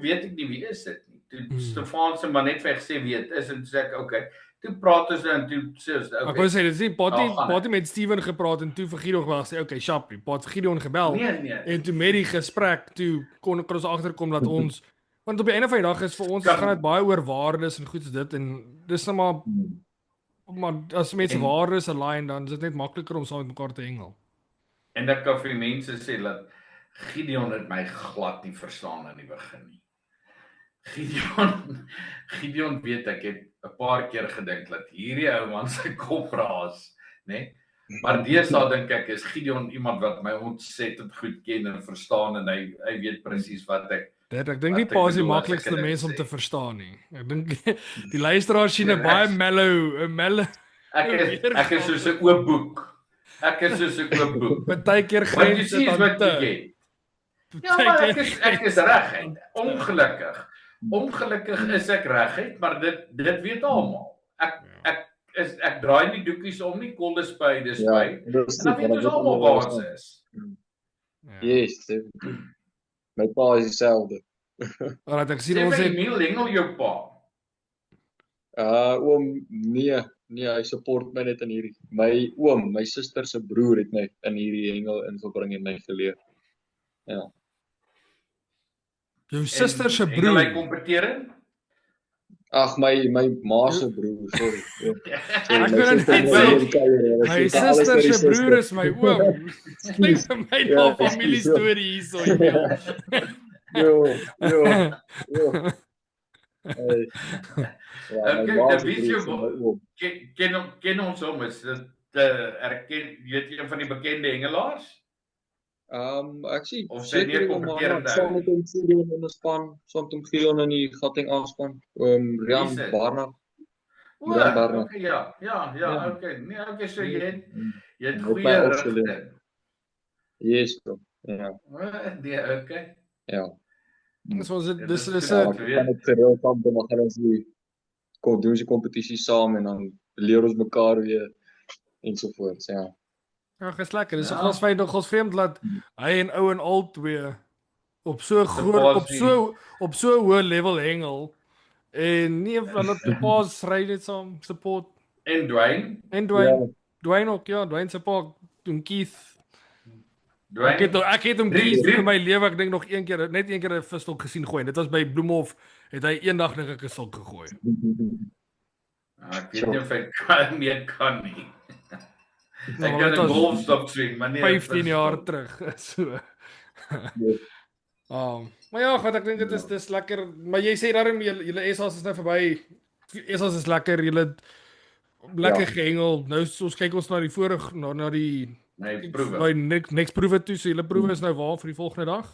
weet ek nie wie is dit nie. Toe Stefan se maar net vir gesê wie dit is en sê ek okay. Toe praat ons en toe sê ons okay. Ek wou sê dit is nie Patty met Steven gepraat en toe vir Gideon gesê okay, sharp, Pat vir Gideon gebel. Nee. En toe met die gesprek toe kon ons agterkom dat ons want op die einde van die dag is vir ons gaan dit baie oor waardes en goed so dit en dis nou maar as mense waardes align dan is dit net makliker om saam met mekaar te hengel. En ek kan vir die mense sê dat Gideon het my glad nie verstaan in die begin nie. Gideon weet ek het 'n paar keer gedink dat hierdie ou man sy kop raas, né? Maar deesdae dink ek is Gideon iemand wat my ontsettend goed ken en verstaan en hy weet presies wat ek Ek dink nie wat ek Pa is die bedoel as ek maklikste dit mens om sê. te verstaan nie. Ek dink die luisteraars sien 'n baie mellow Ek is soos 'n oop boek. Ek is soos 'n oop boek. partykeer Want jy grense sien dan wat te. jy het. Ja, maar ek is reguit. Ongelukkig is ek reguit, maar dit weet almal. Ek draai nie doekies om nie, koldes by, dis by. En dan weet ons almal waar ons is. Yes, definitief. My pa is dieselfde. Alright, ek sien Sê ons vir het Emil hengel jou pa. Oom, nee, hy support my net in hierdie. My oom, my suster se broer het my in hierdie hengel ingebring en my geleer. Ja. jou suster se Hengel hy broer. kompetering? Ag, my ma se broer, sorry. Ek wil net sê, my suster se broer is my oom. Klink vir my na familie storie hierso. Jo. Hey. Ja, Okay, my ma dan se weet broer jy is my oom. ken ons hom, is dit erken, weet een van die bekende hengelaars? Ek sien Of sy nie kompeterende ou saam met hom Gideon in 'n span, saam met hom Gideon in die Gauteng aanspan. Rian Wie is dit? Barnard. O, Rian Barnard. okay, ja, okay. Nee, okay, so jy het Met goeie my rigting. opgeleer. Yes, bro. Ja. Nee, okay. Ja. Dis was dit dis Ja, is Ja, 'n ek kan dit gereeld van dan gaan ons die doen die kompetisie saam en dan leer ons mekaar weer ensovoorts, ja. ja, dis lekker. Dis Ja. ons fyn nogals vreemd dat hy en ou en al twee op so groot Pas op so hoë level hengel en nie van dat paas ry net saam support En Dwayne? en Ja. Dwayne ook ja, Dwayne se pa doen Keith. Dwayne? Ek het hom Drie- Keith drie- in my lewe ek dink nog net een keer 'n visstok gesien gooi. Dit was by Bloemhof het hy eendag net 'n visstok gegooi. Ek weet nie of hy kan nie. Ek maar kan dit 'n was golfstok swing, maar nie 15 jaar verstok. terug. So. Ja. Maar ja, God, ek dink dit is lekker. Maar jy sê daarom julle SA's is nou verby. SA's is lekker. Julle lekker gehengel. Nou ons kyk ons na die vorige na die Nee, proewe. by niks proewe toe. So julle proewe is nou waar vir die volgende dag?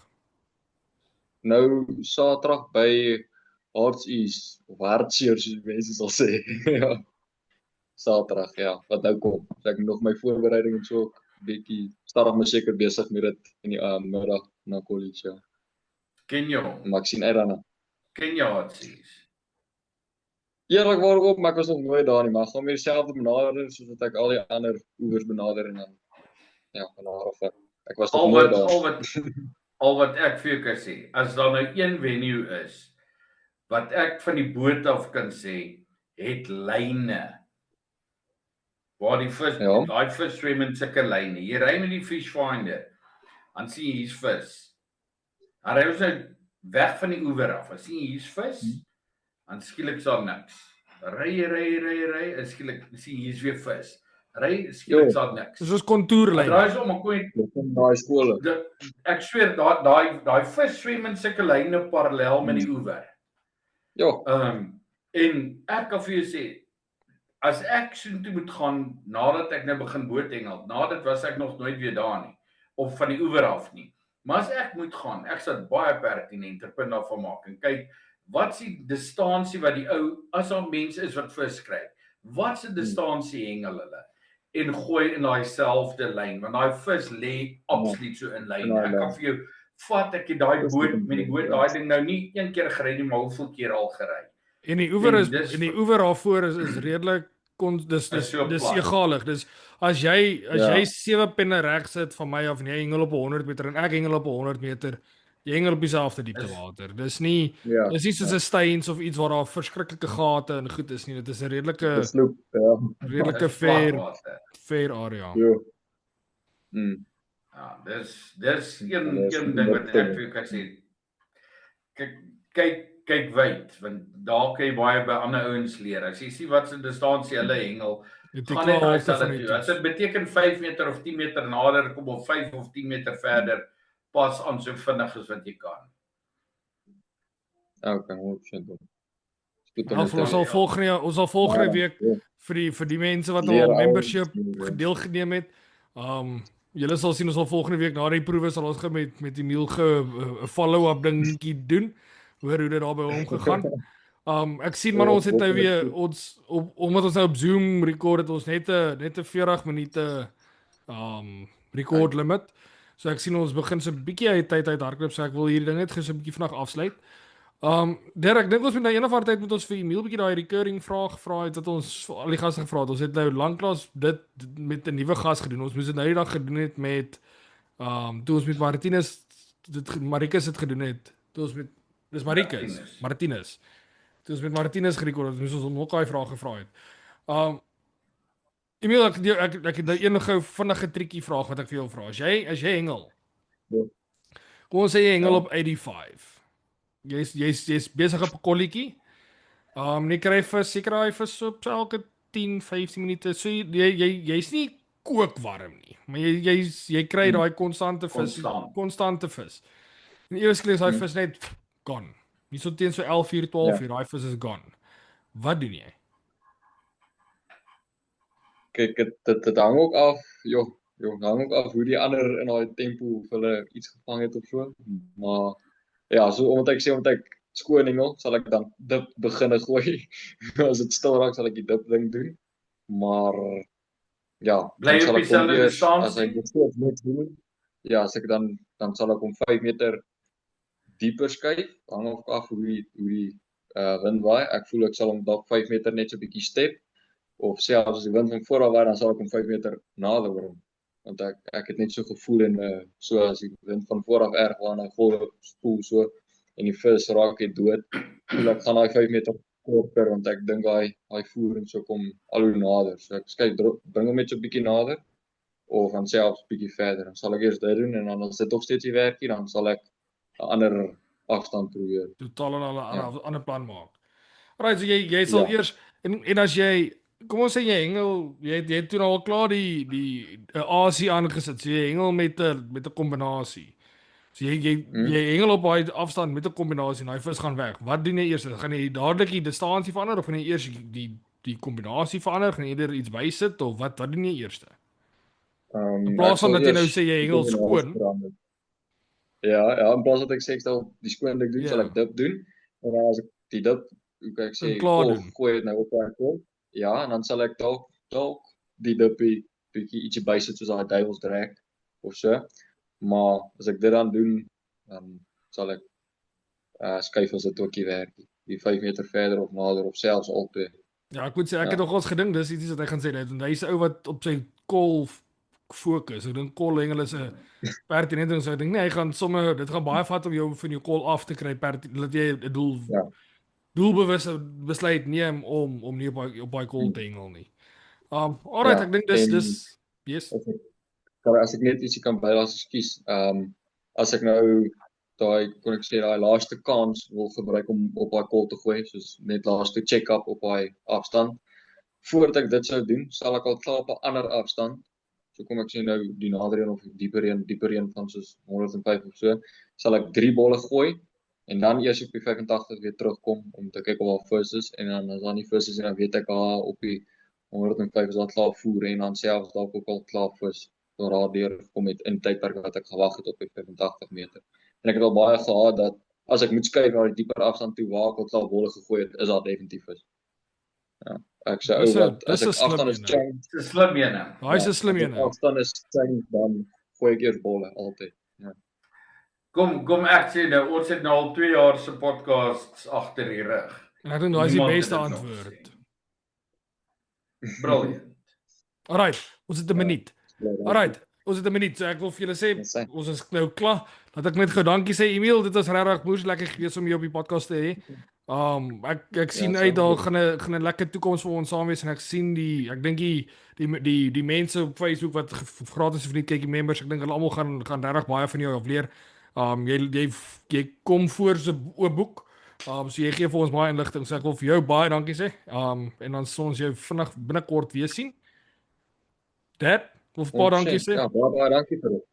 Nou Saterdag by Hartsease of Hartseer soos mense sal sê. Ja. Saterdag, ja, wat nou kom. So ek moet nog my voorbereiding en so 'n bietjie stadig maar seker besig met dit in die middag na college, ja. Ken jy hom? Maar ek sien uit daarna. Ken jy Hartsies? Eerlikwaar ook, maar ek was nog nooit daar nie, maar ek gaan my self benader soos wat ek al die ander oewers benader en dan ja, van daar af. Ek was nog nooit daar. Al wat ek vir jou kan sê, as daar nou een venue is wat ek van die boot af kan sê, het lyne. Waar die vis, Ja. daai vis swem in sulke lyne. Jy ry met die fish finder, dan sien jy hier's vis. Dan ry ons nou weg van die oewer af. Dan sien jy hier's vis, dan skielik is daar niks. Ry, en skielik sien jy hier's weer vis. Ry, skielik is daar niks. Dis ons kontourlyn. Draai so om 'n koei. Van daai skole. Ek sweer daai vis swem in sulke lyne parallel met die oewer. Ja, En ek kan vir jou sê, as ek soontoe moet gaan nadat ek nou begin boothengel, nadat was ek nog nooit weer daar nie of van die oewer af nie. Maar as ek moet gaan, ek sal baie pertinenter punt daarvan maak en kyk wat is die distansie wat die ou as daar mense is wat vis kry. Wat se distansie hengel hulle en gooi in daai selfde lyn want daai vis lê absoluut so in lyn. Ek kan vir jou vat ek het daai boot met die boot daai ding nou nie een keer gery nie, maar hoeveel keer al gery. En die oewer En dis- en die oewer daarvoor is redelik dis so plat. egalig. Dis as jy 7 penne reg sit van my af en jy hengel op 100 meter en ek hengel op 100 meter, jy hengel op dieselfde diepte water. Dis nie ja. dis nie soos 'n steins of iets waar daar verskriklike gate en goed is nie. Dit is 'n redelike Snoep, ja. redelike Dis plat fair water. fair area. Jo. Ja, dis een ding wat ek vir jou kan sê. Kyk wyd, want daar kan jy baie by ander ouens leer. As jy sien wat se distansie hulle hengel, Dit gaan net daai stelle toe. As dit beteken 5 meter of 10 meter nader kom of 5 of 10 meter verder, pas aan so vinnig as wat jy kan. Okay, 100% doen. Goed om Nou, dit ons te sal volgende Ja, week ja. vir die mense wat Leer al ouens, membership ja. deelgeneem het. Julle sal sien ons sal volgende week na die proewe sal ons met Emil 'n follow-up dingetjie doen oor hoe dit daar by hom gegaan. Ek sien maar ons het nou weer omdat ons nou op Zoom record het ons net 'n 40 minute record limit. So ek sien ons begin so 'n bietjie uit tyd hardloop, so ek wil hierdie ding net gou so 'n bietjie vinnig afsluit. Derek, ek dink ons moet nou eendag tyd met ons vir Emil bietjie daai recurring vraag gevra het wat ons vir al die gaste gevra het. Ons het nou lanklaas dit met 'n nuwe gas gedoen. Ons moes dit nou die dag gedoen het met toe ons met Maricus het gedoen het. Toe ons met dis Martinus. Toe ons met Martinus gerekord het, moes ons hom ook daai vraag gevra het. Emil, ek het nou enige vinnige triekie vraag wat ek vir jou vra. As jy hengel. Ja. Kom ons sê jy hengel op 85. Jy's besig op 'n kolletjie. Jy kry vis, seker daai vis op elke 10-15 minute. So jy's nie kookwarm nie, maar jy kry daai konstante vis. En eers kry daai vis net gone. Nie so teen so 11:00, 12:00, daai vis is gone. Wat doen jy? Kyk, dit hang ook af, hang ook af hoe die ander in daai tempo of hulle iets gevang het of so. Maar ja, so omdat ek skoon hengel, sal ek dan dip beginne gooi. As dit stil raak, sal ek die dip ding doen. Maar ja, Bly dan op dieselfde distansie? as hy dit net doen. Ja, as ek dan sal ek hom 5 meter dieper skuif, hang af hoe die wind waai. Ek voel ek sal hom dalk 5 meter net so 'n bietjie step. Of selfs as die wind van voor af waai, dan sal ek hom 5 meter nader bring. Want ek het net so gevoel en so as die wind van voor af erg waai, dan golf spoel so en die vis raak net dood. Voel ek gaan daai 5 meter korter want ek dink daai voering so kom al hoe nader. So ek skei bring hom net so 'n bietjie nader of dan selfs bietjie verder. Dan sal ek eers dit doen en dan as dit nog steeds nie werk nie, dan sal ek 'n ander afstand probeer. Totaal 'n ander plan maak. Alright, so jy sal eers en as jy kom ons sê jy hengel, jy het toe al klaar die AC aangesit. So jy hengel met 'n kombinasie. So jy hengel op daai afstand met 'n kombinasie en daai vis gaan weg. Wat doen jy eers? Gaan jy dadelik die distansie verander of gaan jy eers die kombinasie verander? Gaan jy eerder iets bysit of wat doen jy eers? In plaas van dat jy nou sê jy hengel skoon. Ja, in plaas dat ek sê ek sal die skoon ding doen, sal ek dip doen. En dan as ek die dip, hoe kan ek sê, gooi dit nou op daai kol. Ja, en dan sal ek dalk die dippie bietjie ietsie bysit soos daai duiwels drag of so. Maar as ek dit dan doen, dan sal ek skuif as dit ook nie werk nie. Die 5 meter verder of nader of selfs albei. Ja, ek moet sê ek het nog ons gedink dis iets wat hy gaan sê dat hy's 'n ou wat op sy kol fokus. Ek dink kol hengel is 'n pertinent ding, so ek dink nee, hy gaan sommer dit gaan baie vat om jou van jou kol af te kry dat jy 'n doelbewuste besluit neem om nie op daai kol te hengel nie. Alright, ek dink dis yes. As ek net ietsie kan bylaat, ekskuus. As ek nou daai laaste kans wil gebruik om op daai kol te gooi, soos net laaste check-up op daai afstand. Voordat ek dit sou doen, sal ek al klaar op 'n ander afstand. So kom ek sê nou die nader een of dieper een van soos 105 of so, sal ek 3 bolle gooi en dan eers op die 85 weer terugkom om te kyk of daar vis is en dan as daar nie vis is en dan weet ek op die 105 is daar klaar voer en dan selfs dalk ook al klaar vis daardeur kom met in tydperk wat ek gewag het op die 85 meter. En ek het al baie gehad dat as ek moet skuif na die dieper afstand toe waar ek al bolle gegooi het, is daar definitief vis. Ja, ek sê as ek afstand is change, dis 'n slim ene. Daai is 'n slim ene. Afstand is change dan gooi ek eers bolle altyd. Ja. Kom ek sê nou ons het nou al 2 jaar se podcasts agter die rug. En ek dink daai is die beste antwoord. Brilliant. Alright, ons het 'n minuut. Alright, ons het 'n minuut. So ek wil vir julle sê ons is nou klaar. Laat ek net gou dankie sê Emil, dit was regtig moes lekker gewees om jou op die podcast te hê. Ek sien uit daar gaan 'n lekker toekoms vir ons saam wees en ek sien ek dink die mense op Facebook wat gratis vir die kykie members, ek dink hulle almal gaan regtig baie van jou afleer. Jy kom voor so 'n oop boek. So jy gee vir ons baie inligting. So ek wil vir jou baie dankie sê. En dan sal ons jou vinnig binnekort weer sien. Dad, wil baie dankie sê. Ja, baie dankie vir dit.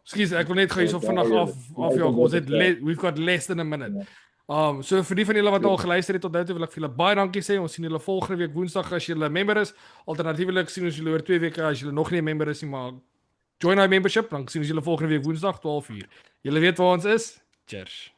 Excuse, ek wil net gou hierso vinnig af jou. Ons het we've got less than a minute. So vir die van julle wat al geluister het tot nou toe, wil ek vir julle baie dankie sê. Ons sien julle volgende week Woensdag as julle 'n member is. Alternatiefelik sien ons julle oor 2 weke as julle nog nie 'n member is nie, maar join our membership, dan sien ons julle volgende week Woensdag 12:00. Julle weet waar ons is. Cheers.